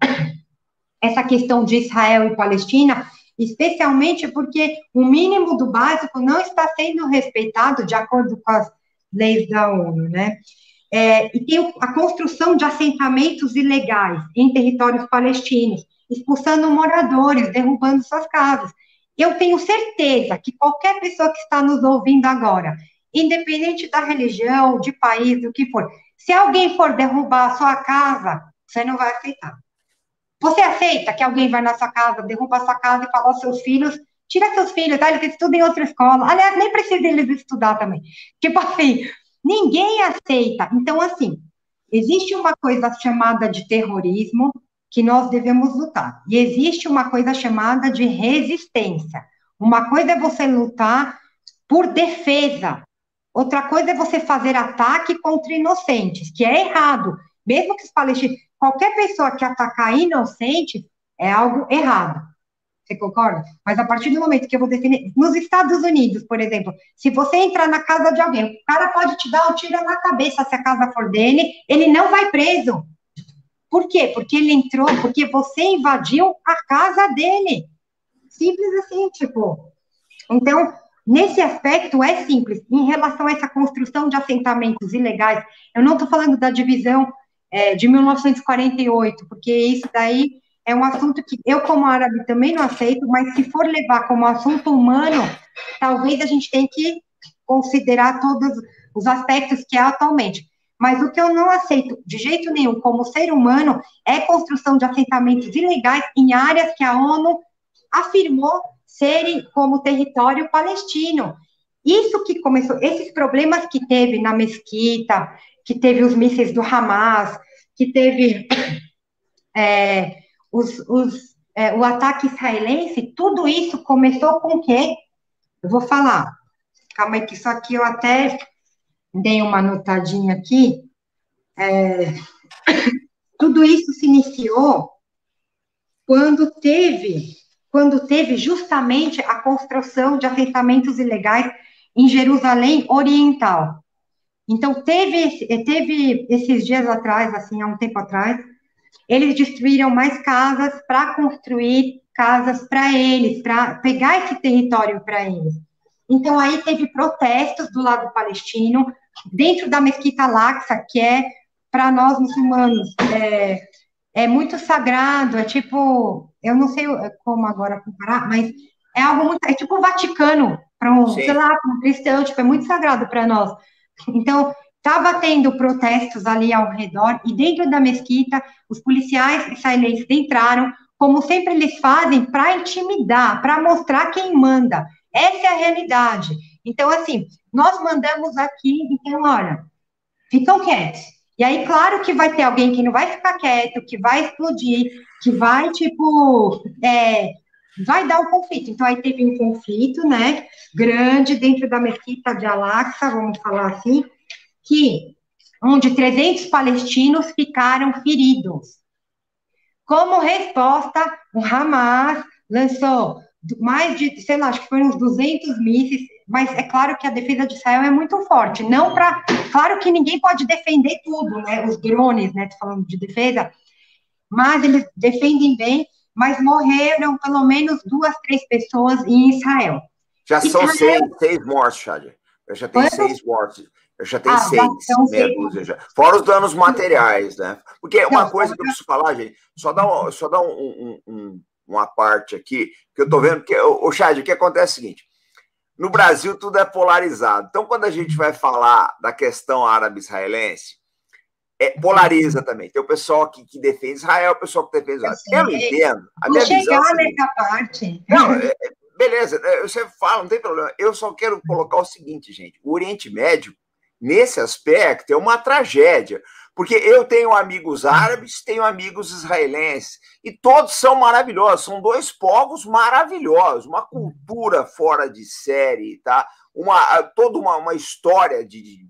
essa questão de Israel e Palestina, especialmente porque o mínimo do básico não está sendo respeitado de acordo com as leis da ONU, né? E tem a construção de assentamentos ilegais em territórios palestinos, expulsando moradores, derrubando suas casas. Eu tenho certeza que qualquer pessoa que está nos ouvindo agora, independente da religião, de país, do que for, se alguém for derrubar a sua casa, você não vai aceitar. Você aceita que alguém vai na sua casa, derruba a sua casa e fala aos seus filhos, tira seus filhos, tá? Eles estudam em outra escola. Aliás, nem precisa deles estudar também. Tipo assim, ninguém aceita. Então, assim, existe uma coisa chamada de terrorismo que nós devemos lutar, e existe uma coisa chamada de resistência. Uma coisa é você lutar por defesa, outra coisa é você fazer ataque contra inocentes, que é errado. Mesmo que os palestinos, qualquer pessoa que atacar inocentes é algo errado. Você concorda? Mas a partir do momento que eu vou defender... Nos Estados Unidos, por exemplo, se você entrar na casa de alguém, o cara pode te dar um tiro na cabeça se a casa for dele, ele não vai preso. Por quê? Porque ele entrou, porque você invadiu a casa dele. Simples assim, tipo... Então, nesse aspecto, é simples. Em relação a essa construção de assentamentos ilegais, eu não estou falando da divisão de 1948, porque isso daí é um assunto que eu, como árabe, também não aceito, mas se for levar como assunto humano, talvez a gente tenha que considerar todos os aspectos que é atualmente. Mas o que eu não aceito de jeito nenhum como ser humano é construção de assentamentos ilegais em áreas que a ONU afirmou serem como território palestino. Isso que começou, esses problemas que teve na mesquita, que teve os mísseis do Hamas, que teve o ataque israelense, tudo isso começou com o quê? Eu vou falar. Calma aí, que isso aqui eu até dei uma notadinha aqui. Tudo isso se iniciou quando teve justamente a construção de assentamentos ilegais em Jerusalém Oriental. Então, teve esses dias atrás, assim, há um tempo atrás, eles destruíram mais casas para construir casas para eles, para pegar esse território para eles. Então, aí teve protestos do lado palestino, dentro da Mesquita Al-Aqsa, que é, para nós muçulmanos, é muito sagrado, é tipo, eu não sei como agora comparar, mas é algo muito, é tipo o Vaticano, para sei lá, para um cristão, tipo, é muito sagrado para nós. Então, estava tendo protestos ali ao redor, e dentro da mesquita, os policiais israelenses entraram, como sempre eles fazem, para intimidar, para mostrar quem manda. Essa é a realidade. Então, assim, nós mandamos aqui, então, olha, ficam quietos. E aí, claro que vai ter alguém que não vai ficar quieto, que vai explodir, que vai, tipo, vai dar um conflito. Então, aí teve um conflito, né, grande dentro da mesquita de Al-Aqsa, vamos falar assim, onde 300 palestinos ficaram feridos. Como resposta, o Hamas lançou mais de, sei lá, acho que foram uns 200 mísseis, mas é claro que a defesa de Israel é muito forte. Não para, claro que ninguém pode defender tudo, né? Os drones, né? Tô falando de defesa, mas eles defendem bem. Mas morreram pelo menos 2, 3 pessoas em Israel. Já são 6 mortes, Shadia. Eu já tenho 6 mortes. Eu já tenho 6, meia dúzia já. Fora os danos materiais, né? Porque uma coisa que eu preciso falar, gente, só dá uma parte aqui, que eu tô vendo que, o Shadia, o que acontece é o seguinte, no Brasil tudo é polarizado. Então, quando a gente vai falar da questão árabe-israelense, polariza também. Tem o pessoal que defende Israel, o pessoal que defende Israel. Eu entendo. A minha visão chegar nessa parte. Não, beleza, você fala, não tem problema. Eu só quero colocar o seguinte, gente. O Oriente Médio, nesse aspecto, é uma tragédia. Porque eu tenho amigos árabes, tenho amigos israelenses, e todos são maravilhosos. São 2 povos maravilhosos, uma cultura fora de série, tá? Toda uma história de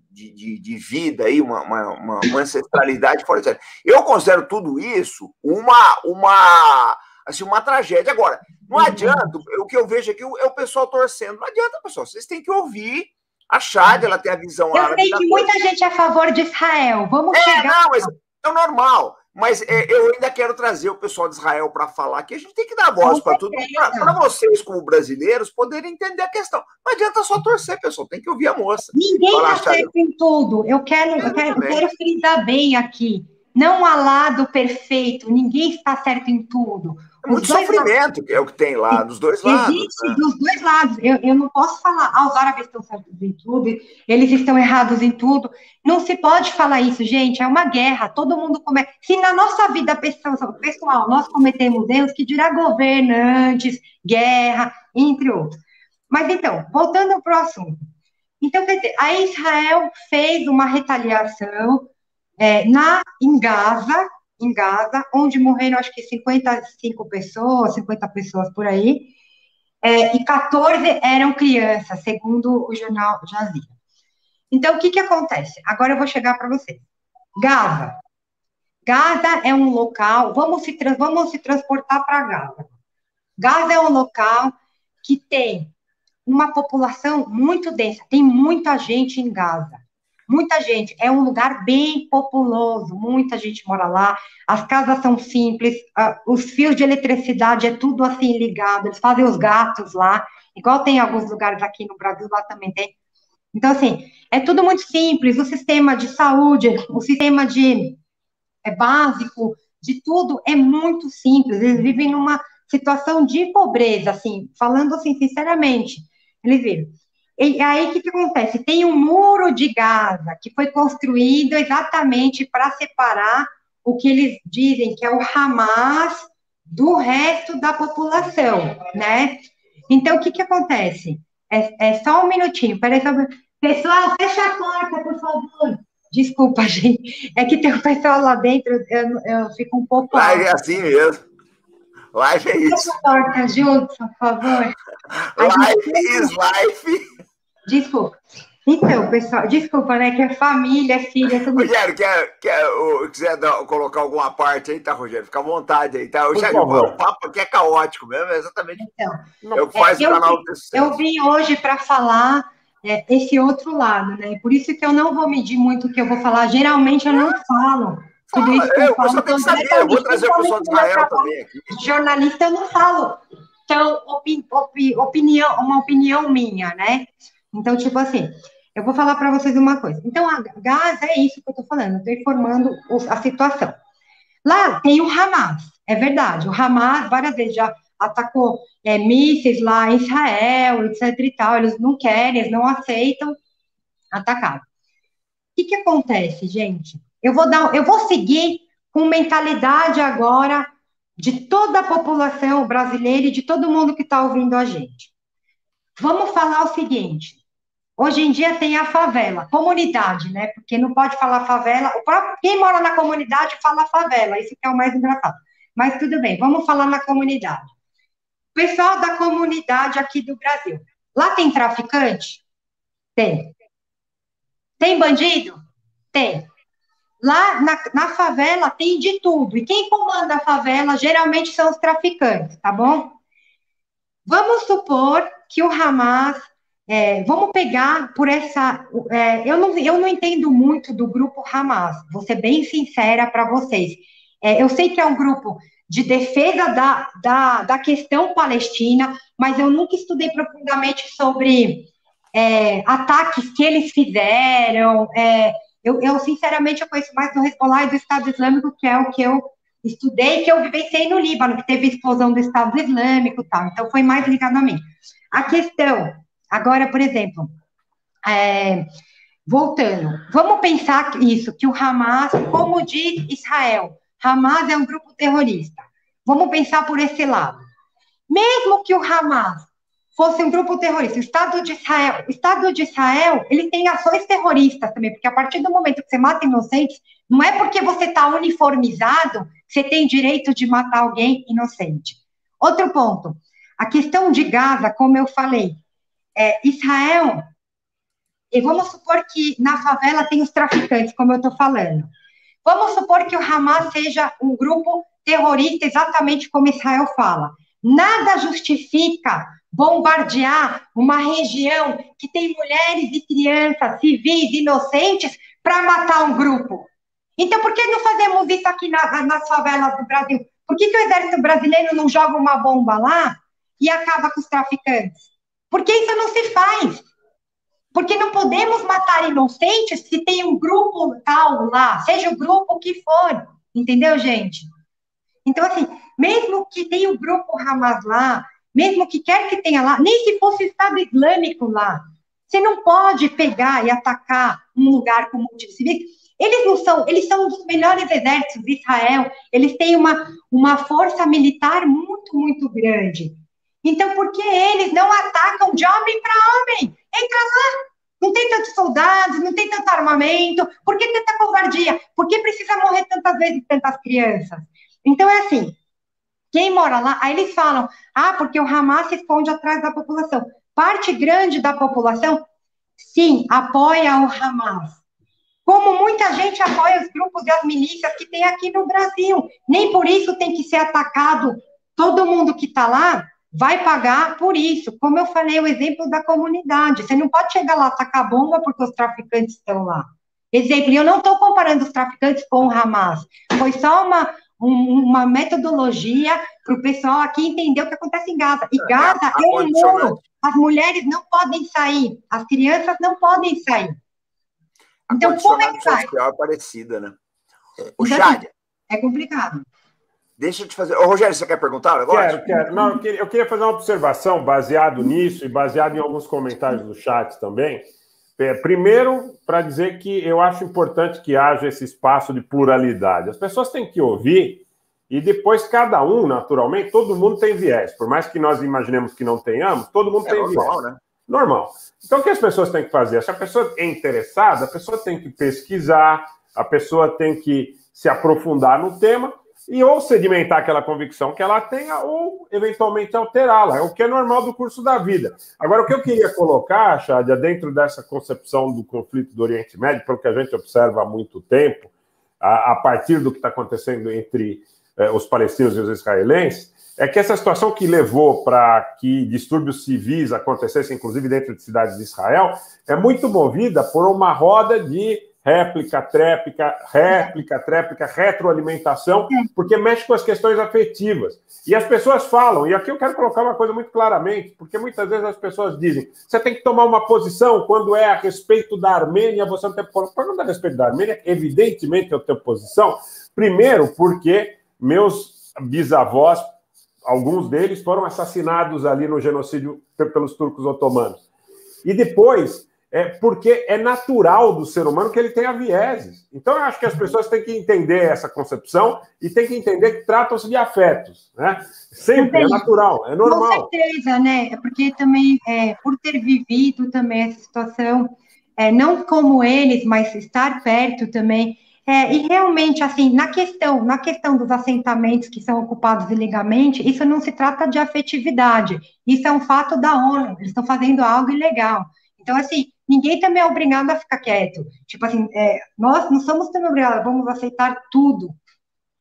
vida aí, uma ancestralidade fora de série. Eu considero tudo isso uma tragédia. Agora, não adianta, o que eu vejo aqui é o pessoal torcendo. Não adianta, pessoal, vocês têm que ouvir a Shadia, ela tem a visão árabe. Eu sei que muita gente é a favor de Israel. Vamos chegar... Não, mas é normal. Mas eu ainda quero trazer o pessoal de Israel para falar que a gente tem que dar voz para tudo, para vocês, como brasileiros, poderem entender a questão. Não adianta só torcer, pessoal, tem que ouvir a moça. Ninguém está certo em tudo. Eu quero frisar bem aqui. Não há lado perfeito, ninguém está certo em tudo. É muito sofrimento que é o que tem lá, dos dois lados. Existe dos dois lados. Eu não posso falar, os árabes estão certos em tudo, eles estão errados em tudo. Não se pode falar isso, gente, é uma guerra, todo mundo comete. Se na nossa vida pessoal nós cometemos erros, que dirá governantes, guerra, entre outros. Mas então, voltando para o assunto. Então, quer dizer, a Israel fez uma retaliação em Gaza, onde morreram, acho que 55 pessoas, 50 pessoas por aí, e 14 eram crianças, segundo o jornal Jazeera. Então, o que acontece? Agora eu vou chegar para vocês. Gaza é um local, vamos se transportar para Gaza. Gaza é um local que tem uma população muito densa, tem muita gente em Gaza. Muita gente, é um lugar bem populoso, muita gente mora lá, as casas são simples, os fios de eletricidade é tudo assim ligado, eles fazem os gatos lá, igual tem em alguns lugares aqui no Brasil, lá também tem. Então, assim, é tudo muito simples, o sistema de saúde, o sistema básico, de tudo é muito simples, eles vivem numa situação de pobreza, assim, falando assim, sinceramente, eles vivem. E aí, o que acontece? Tem um muro de Gaza que foi construído exatamente para separar o que eles dizem que é o Hamas do resto da população, né? Então, o que acontece? Só um minutinho, peraí, pessoal, fecha a porta, por favor. Desculpa, gente, é que tem um pessoal lá dentro, eu fico um pouco... Live é assim mesmo. Live é isso. Fecha a porta, Judson, por favor. Life is life. Desculpa. Então, pessoal, desculpa, né? Que é família, filha, tudo. Rogério, quiser colocar alguma parte aí, tá, Rogério? Fica à vontade aí, tá? O papo aqui é caótico mesmo, é exatamente. Então, é o que faz o canal ter sucesso. Eu vim hoje para falar esse outro lado, né? Por isso que eu não vou medir muito o que eu vou falar. Geralmente eu não falo. Tudo isso que eu falo. Tem que saber, eu vou trazer o pessoal de Israel também aqui. Jornalista eu não falo. Então, uma opinião minha, né? Então, tipo assim, eu vou falar para vocês uma coisa. Então, a Gaza é isso que eu estou falando, estou informando a situação. Lá tem o Hamas, é verdade. O Hamas várias vezes já atacou mísseis lá em Israel, etc e tal. Eles não querem, eles não aceitam atacar. O que acontece, gente? Eu vou seguir com mentalidade agora de toda a população brasileira e de todo mundo que está ouvindo a gente. Vamos falar o seguinte. Hoje em dia tem a favela, comunidade, né? Porque não pode falar favela. Quem mora na comunidade fala favela, isso que é o mais engraçado. Mas tudo bem, vamos falar na comunidade. Pessoal da comunidade aqui do Brasil. Lá tem traficante? Tem. Tem bandido? Tem. Lá na favela tem de tudo. E quem comanda a favela geralmente são os traficantes, tá bom? Vamos supor que o Hamas... vamos pegar por essa... eu não entendo muito do grupo Hamas, vou ser bem sincera para vocês. Eu sei que é um grupo de defesa da questão palestina, mas eu nunca estudei profundamente sobre ataques que eles fizeram. Eu, sinceramente, eu conheço mais do Hezbollah e do Estado Islâmico, que é o que eu estudei, que eu vivenciei no Líbano, que teve a explosão do Estado Islâmico e tal. Então, foi mais ligado a mim. A questão... Agora, por exemplo, voltando, vamos pensar isso, que o Hamas, como diz Israel, Hamas é um grupo terrorista. Vamos pensar por esse lado. Mesmo que o Hamas fosse um grupo terrorista, o Estado de Israel, ele tem ações terroristas também, porque a partir do momento que você mata inocentes, não é porque você está uniformizado que você tem direito de matar alguém inocente. Outro ponto, a questão de Gaza, como eu falei, Israel, e vamos supor que na favela tem os traficantes, como eu estou falando. Vamos supor que o Hamas seja um grupo terrorista, exatamente como Israel fala. Nada justifica bombardear uma região que tem mulheres e crianças, civis, inocentes, para matar um grupo. Então, por que não fazemos isso aqui nas favelas do Brasil? Por que o exército brasileiro não joga uma bomba lá e acaba com os traficantes? Porque isso não se faz. Porque não podemos matar inocentes se tem um grupo tal lá, seja o grupo que for. Entendeu, gente? Então, assim, mesmo que tenha o grupo Hamas lá, mesmo que quer que tenha lá, nem se fosse o Estado Islâmico lá, você não pode pegar e atacar um lugar com muitos civis. Eles são um dos melhores exércitos de Israel, eles têm uma força militar muito, muito grande. Então, por que eles não atacam de homem para homem? Entra lá, não tem tantos soldados, não tem tanto armamento, por que tanta covardia? Por que precisa morrer tantas vezes tantas crianças? Então, é assim, quem mora lá, aí eles falam, porque o Hamas se esconde atrás da população. Parte grande da população, sim, apoia o Hamas. Como muita gente apoia os grupos e as milícias que tem aqui no Brasil. Nem por isso tem que ser atacado. Todo mundo que está lá vai pagar por isso. Como eu falei, o exemplo da comunidade. Você não pode chegar lá, tacar bomba porque os traficantes estão lá. Exemplo, e eu não estou comparando os traficantes com o Hamas. Foi só uma metodologia para o pessoal aqui entender o que acontece em Gaza. E Gaza é um muro. As mulheres não podem sair. As crianças não podem sair. Então, como é que faz? É parecida, né? O então, Chádia. É complicado. Deixa eu te fazer... Ô, Rogério, você quer perguntar agora? Quero. Não, eu queria fazer uma observação baseado nisso e baseado em alguns comentários do chat também. Primeiro, para dizer que eu acho importante que haja esse espaço de pluralidade. As pessoas têm que ouvir e depois cada um, naturalmente, todo mundo tem viés. Por mais que nós imaginemos que não tenhamos, todo mundo tem normal, viés. Né? Normal. Então, o que as pessoas têm que fazer? Se a pessoa é interessada, a pessoa tem que pesquisar, a pessoa tem que se aprofundar no tema e ou sedimentar aquela convicção que ela tenha ou, eventualmente, alterá-la. É o que é normal do curso da vida. Agora, o que eu queria colocar, Chádia, dentro dessa concepção do conflito do Oriente Médio, pelo que a gente observa há muito tempo, a partir do que está acontecendo entre os palestinos e os israelenses, é que essa situação que levou para que distúrbios civis acontecessem, inclusive dentro de cidades de Israel, é muito movida por uma roda de réplica, tréplica, retroalimentação, porque mexe com as questões afetivas. E as pessoas falam, e aqui eu quero colocar uma coisa muito claramente, porque muitas vezes as pessoas dizem, você tem que tomar uma posição quando é a respeito da Armênia, você não tem... Quando é a respeito da Armênia, evidentemente eu tenho posição, primeiro porque meus bisavós, alguns deles foram assassinados ali no genocídio pelos turcos otomanos. E depois, porque é natural do ser humano que ele tenha vieses. Então, eu acho que as pessoas têm que entender essa concepção e têm que entender que tratam-se de afetos, né? Sempre, é natural, é normal. Com certeza, né? É porque também, por ter vivido também essa situação, não como eles, mas estar perto também... e realmente, assim, na questão dos assentamentos que são ocupados ilegalmente, isso não se trata de afetividade, isso é um fato da ONU, eles estão fazendo algo ilegal. Então, assim, ninguém também é obrigado a ficar quieto. Tipo assim, nós não somos também obrigados, vamos aceitar tudo.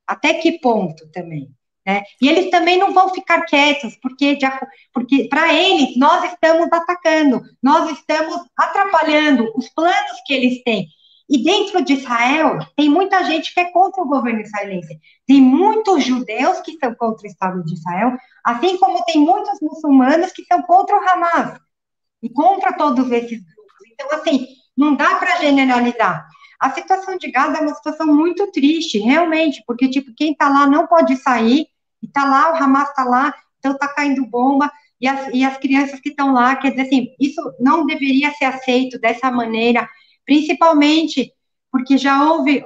Até que ponto também, né? E eles também não vão ficar quietos, porque para eles, nós estamos atacando, nós estamos atrapalhando os planos que eles têm. E dentro de Israel, tem muita gente que é contra o governo israelense. Tem muitos judeus que são contra o Estado de Israel, assim como tem muitos muçulmanos que são contra o Hamas. E contra todos esses grupos. Então, assim, não dá para generalizar. A situação de Gaza é uma situação muito triste, realmente, porque, tipo, quem está lá não pode sair, e está lá, o Hamas está lá, então está caindo bomba, e as crianças que estão lá, quer dizer, assim, isso não deveria ser aceito dessa maneira, principalmente porque já houve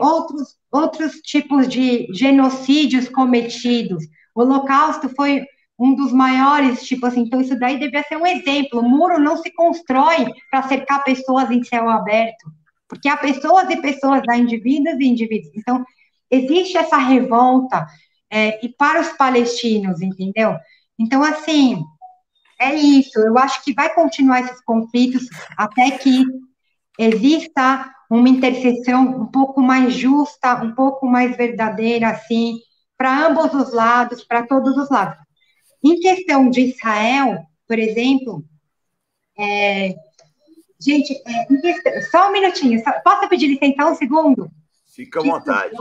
outros tipos de genocídios cometidos. O Holocausto foi um dos maiores, tipo assim, então isso daí devia ser um exemplo. O muro não se constrói para cercar pessoas em céu aberto, porque há pessoas e pessoas, há indivíduos e indivíduos. Então, existe essa revolta, e para os palestinos, entendeu? Então, assim, é isso. Eu acho que vai continuar esses conflitos até que exista uma interseção um pouco mais justa, um pouco mais verdadeira, assim, para ambos os lados, para todos os lados. Em questão de Israel, por exemplo, gente, só um minutinho, posso pedir licença um segundo? Fica à vontade.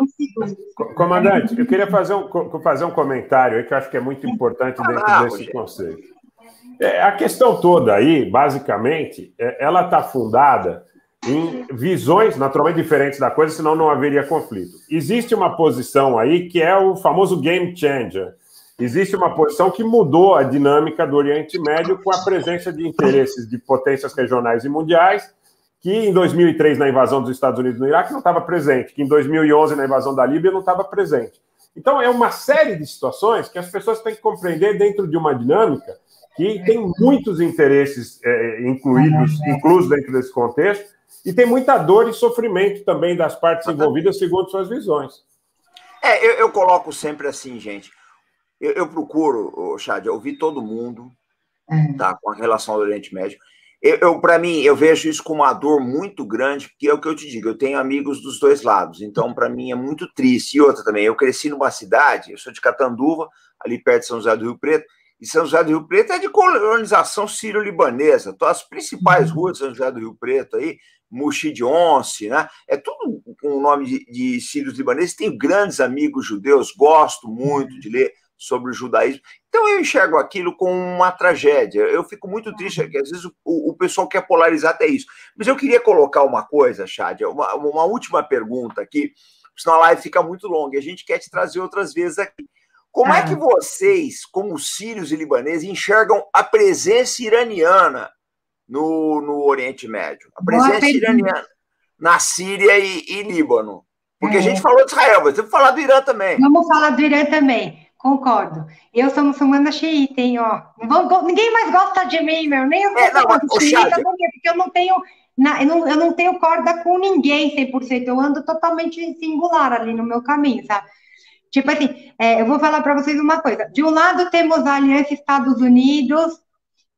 Comandante, eu queria fazer um comentário aí que eu acho que é muito importante dentro desse conceito. A questão toda aí, basicamente, ela está fundada em visões naturalmente diferentes da coisa, senão não haveria conflito. Existe uma posição aí que é o famoso game changer. Existe uma posição que mudou a dinâmica do Oriente Médio com a presença de interesses de potências regionais e mundiais, que em 2003, na invasão dos Estados Unidos no Iraque, não estava presente, que em 2011, na invasão da Líbia, não estava presente. Então, é uma série de situações que as pessoas têm que compreender dentro de uma dinâmica que tem muitos interesses inclusos dentro desse contexto, E tem muita dor e sofrimento também das partes envolvidas, segundo suas visões. Eu coloco sempre assim, gente. Eu procuro, Chad, ouvir todo mundo, tá, com relação ao Oriente Médio. Para mim, eu vejo isso com uma dor muito grande, porque é o que eu te digo, eu tenho amigos dos dois lados, então para mim é muito triste. E outra também, eu cresci numa cidade, eu sou de Catanduva, ali perto de São José do Rio Preto, e São José do Rio Preto é de colonização sírio-libanesa. Então, as principais ruas de São José do Rio Preto aí, Muxi de Once, né? É tudo com o nome de sírios libaneses. Tenho grandes amigos judeus, gosto muito de ler sobre o judaísmo. Então, eu enxergo aquilo como uma tragédia. Eu fico muito triste, porque às vezes o pessoal quer polarizar até isso. Mas eu queria colocar uma coisa, Chad, uma última pergunta aqui, senão a live fica muito longa e a gente quer te trazer outras vezes aqui. Como é que vocês, como sírios e libaneses, enxergam a presença iraniana no Oriente Médio? A presença iraniana na Síria e Líbano? Porque a gente falou de Israel, mas temos que falar do Irã também. Vamos falar do Irã também, concordo. Eu sou muçulmana xiita, hein, ó. Ninguém mais gosta de mim, meu. Nem eu sou xiita, porque eu não tenho... Eu não tenho corda com ninguém 100%. Eu ando totalmente singular ali no meu caminho, sabe? Tipo assim, eu vou falar para vocês uma coisa. De um lado temos a aliança Estados Unidos,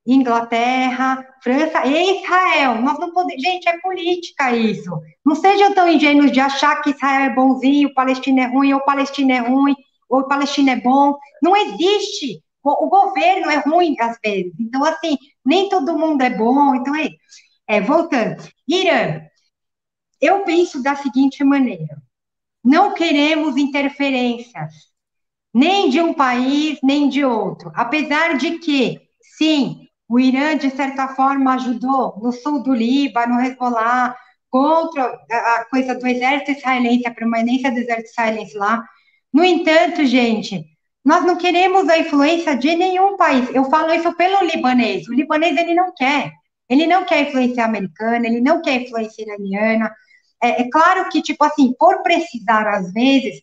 Inglaterra, França e Israel. Nós não podemos... Gente, é política isso. Não sejam tão ingênuos de achar que Israel é bonzinho, Palestina é ruim, ou Palestina é ruim, ou Palestina é bom. Não existe. O governo é ruim às vezes. Então, assim, nem todo mundo é bom. Então, voltando. Irã, eu penso da seguinte maneira. Não queremos interferências, nem de um país, nem de outro. Apesar de que, sim, o Irã, de certa forma, ajudou no sul do Líbano, Hezbollah, contra a coisa do exército israelense, a permanência do exército israelense lá. No entanto, gente, nós não queremos a influência de nenhum país. Eu falo isso pelo libanês. O libanês, ele não quer. Ele não quer influência americana, ele não quer influência iraniana. É claro que, tipo assim, por precisar, às vezes,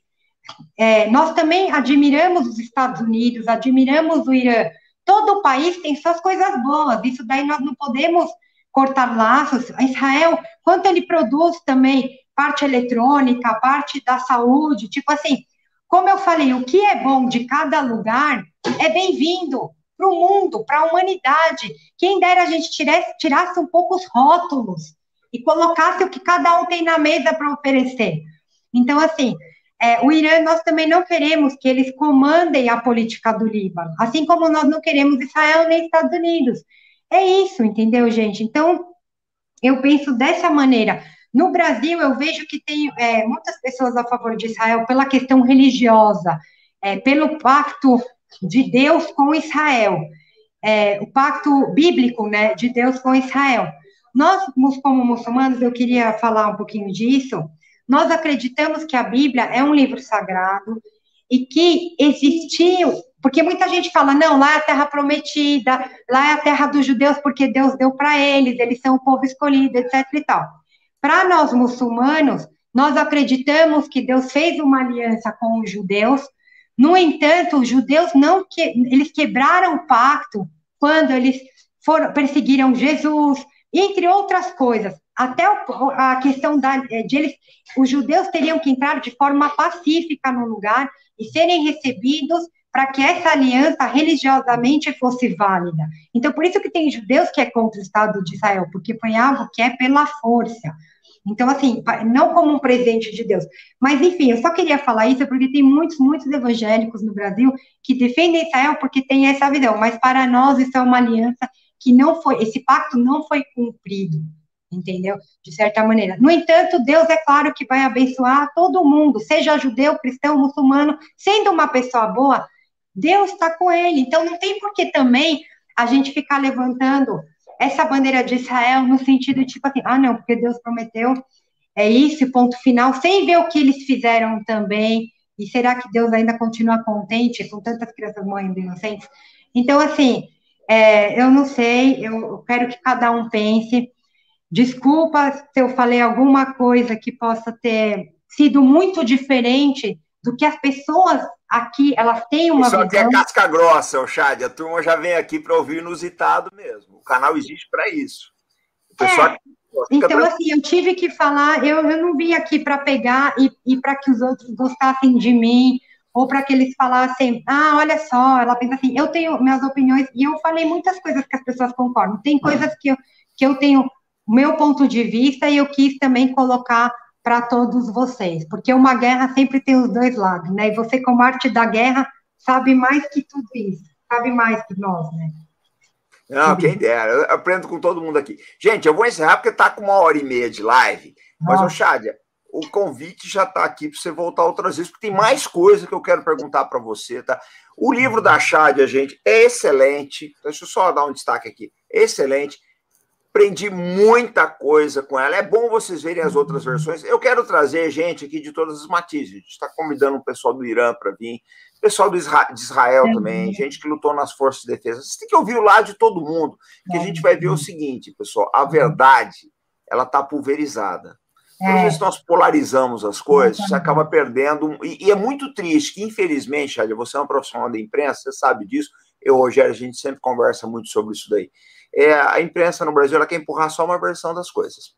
nós também admiramos os Estados Unidos, admiramos o Irã. Todo país tem suas coisas boas, isso daí nós não podemos cortar laços. Israel, quanto ele produz também parte eletrônica, parte da saúde, tipo assim, como eu falei, o que é bom de cada lugar é bem-vindo para o mundo, para a humanidade. Quem dera a gente tirasse um pouco os rótulos e colocasse o que cada um tem na mesa para oferecer. Então, assim, o Irã, nós também não queremos que eles comandem a política do Líbano, assim como nós não queremos Israel nem Estados Unidos. É isso, entendeu, gente? Então, eu penso dessa maneira. No Brasil, eu vejo que tem muitas pessoas a favor de Israel pela questão religiosa, pelo pacto de Deus com Israel, o pacto bíblico, né, de Deus com Israel. Nós, como muçulmanos, eu queria falar um pouquinho disso. Nós acreditamos que a Bíblia é um livro sagrado e que existiu, porque muita gente fala, não, lá é a terra prometida, lá é a terra dos judeus, porque Deus deu para eles são o povo escolhido, etc. e tal. Para nós muçulmanos, nós acreditamos que Deus fez uma aliança com os judeus. No entanto, os judeus eles quebraram o pacto quando eles perseguiram Jesus, entre outras coisas. Até a questão os judeus teriam que entrar de forma pacífica no lugar e serem recebidos para que essa aliança religiosamente fosse válida. Então, por isso que tem judeus que é contra o Estado de Israel, porque foi algo que é pela força. Então, assim, não como um presente de Deus. Mas, enfim, eu só queria falar isso porque tem muitos evangélicos no Brasil que defendem Israel porque tem essa visão. Mas, para nós, isso é uma aliança que esse pacto não foi cumprido, entendeu? De certa maneira. No entanto, Deus é claro que vai abençoar todo mundo, seja judeu, cristão, muçulmano, sendo uma pessoa boa, Deus está com ele. Então, não tem por que também a gente ficar levantando essa bandeira de Israel no sentido de, tipo assim, não, porque Deus prometeu, é isso, ponto final, sem ver o que eles fizeram também, e será que Deus ainda continua contente com tantas crianças morrendo inocentes? Então, assim, eu não sei, eu quero que cada um pense. Desculpa se eu falei alguma coisa que possa ter sido muito diferente do que as pessoas aqui, elas têm uma visão. Só que é casca grossa, o Chad, a turma já vem aqui para ouvir inusitado mesmo. O canal existe para isso. O pessoal Então, assim, eu tive que falar, eu não vim aqui para pegar e para que os outros gostassem de mim, ou para que eles falassem, olha só, ela pensa assim, eu tenho minhas opiniões, e eu falei muitas coisas que as pessoas concordam. Tem coisas que eu tenho o meu ponto de vista e eu quis também colocar para todos vocês, porque uma guerra sempre tem os dois lados, né? E você, como arte da guerra, sabe mais que tudo isso, sabe mais que nós, né? Não, quem dera, eu aprendo com todo mundo aqui. Gente, eu vou encerrar porque tá com 1h30 de live, mas, ô Chádia, o convite já está aqui para você voltar outras vezes, porque tem mais coisa que eu quero perguntar para você, tá? O livro da Chádia, gente, é excelente. Deixa eu só dar um destaque aqui. Excelente. Aprendi muita coisa com ela. É bom vocês verem as outras versões. Eu quero trazer gente aqui de todas as matizes. A gente está convidando o pessoal do Irã para vir, o pessoal de Israel também, gente que lutou nas forças de defesa. Vocês têm que ouvir o lado de todo mundo, que a gente vai ver o seguinte, pessoal, a verdade, ela está pulverizada. Às vezes nós polarizamos as coisas, você acaba perdendo, e é muito triste que, infelizmente, Chádia, você é um profissional da imprensa, você sabe disso, eu, Rogério, a gente sempre conversa muito sobre isso daí. A imprensa no Brasil, ela quer empurrar só uma versão das coisas.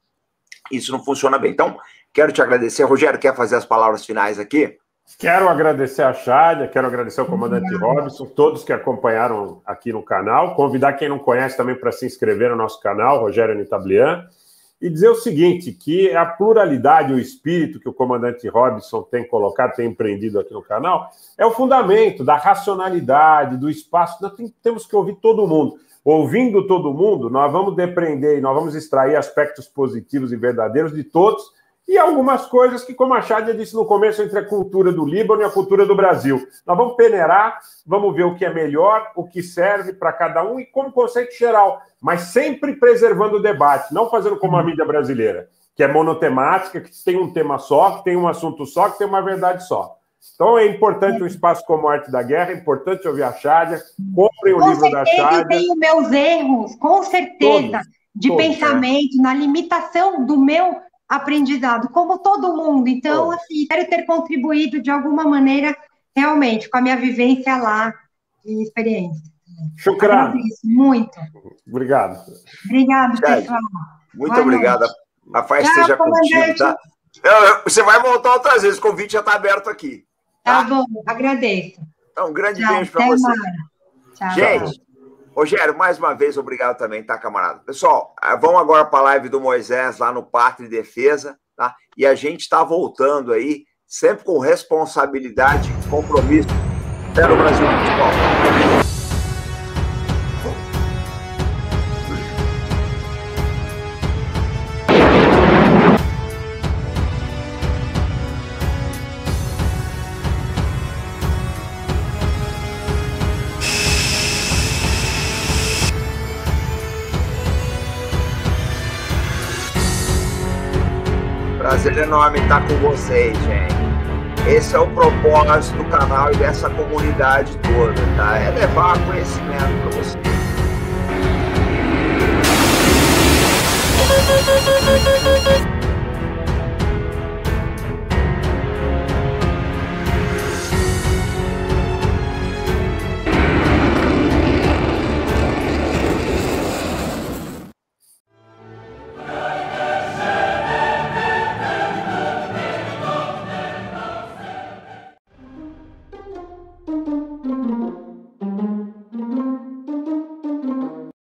Isso não funciona bem. Então, quero te agradecer. Rogério, quer fazer as palavras finais aqui? Quero agradecer a Chádia, quero agradecer ao comandante Robson, todos que acompanharam aqui no canal, convidar quem não conhece também para se inscrever no nosso canal, Rogério Nitablian, e dizer o seguinte, que a pluralidade, o espírito que o comandante Robson tem colocado, tem empreendido aqui no canal, é o fundamento da racionalidade, do espaço. Nós temos que ouvir todo mundo. Ouvindo todo mundo, nós vamos depreender e nós vamos extrair aspectos positivos e verdadeiros de todos e algumas coisas que, como a Chádia disse no começo, entre a cultura do Líbano e a cultura do Brasil. Nós vamos peneirar, vamos ver o que é melhor, o que serve para cada um e como conceito geral, mas sempre preservando o debate, não fazendo como a mídia brasileira, que é monotemática, que tem um tema só, que tem um assunto só, que tem uma verdade só. Então é importante um espaço como a Arte da Guerra, é importante ouvir a Chádia, comprem o livro da Chádia. Eu tenho meus erros, com certeza, de pensamento, na limitação do meu aprendizado, como todo mundo. Então, assim, espero ter contribuído de alguma maneira, realmente, com a minha vivência lá e experiência. Shukran. Muito. Obrigado. Obrigado, pessoal. Muito obrigado. A paz esteja contigo, tá? Você vai voltar outras vezes, o convite já está aberto aqui. Tá bom, agradeço. Então, um grande beijo para você. Tchau. Gente, Rogério, mais uma vez, obrigado também, tá, camarada? Pessoal, vamos agora para a live do Moisés lá no Pátria e Defesa, tá? E a gente está voltando aí, sempre com responsabilidade e compromisso. Até no Brasil Futebol. Prazer enorme estar com vocês, gente. Esse é o propósito do canal e dessa comunidade toda, tá? É levar conhecimento para vocês.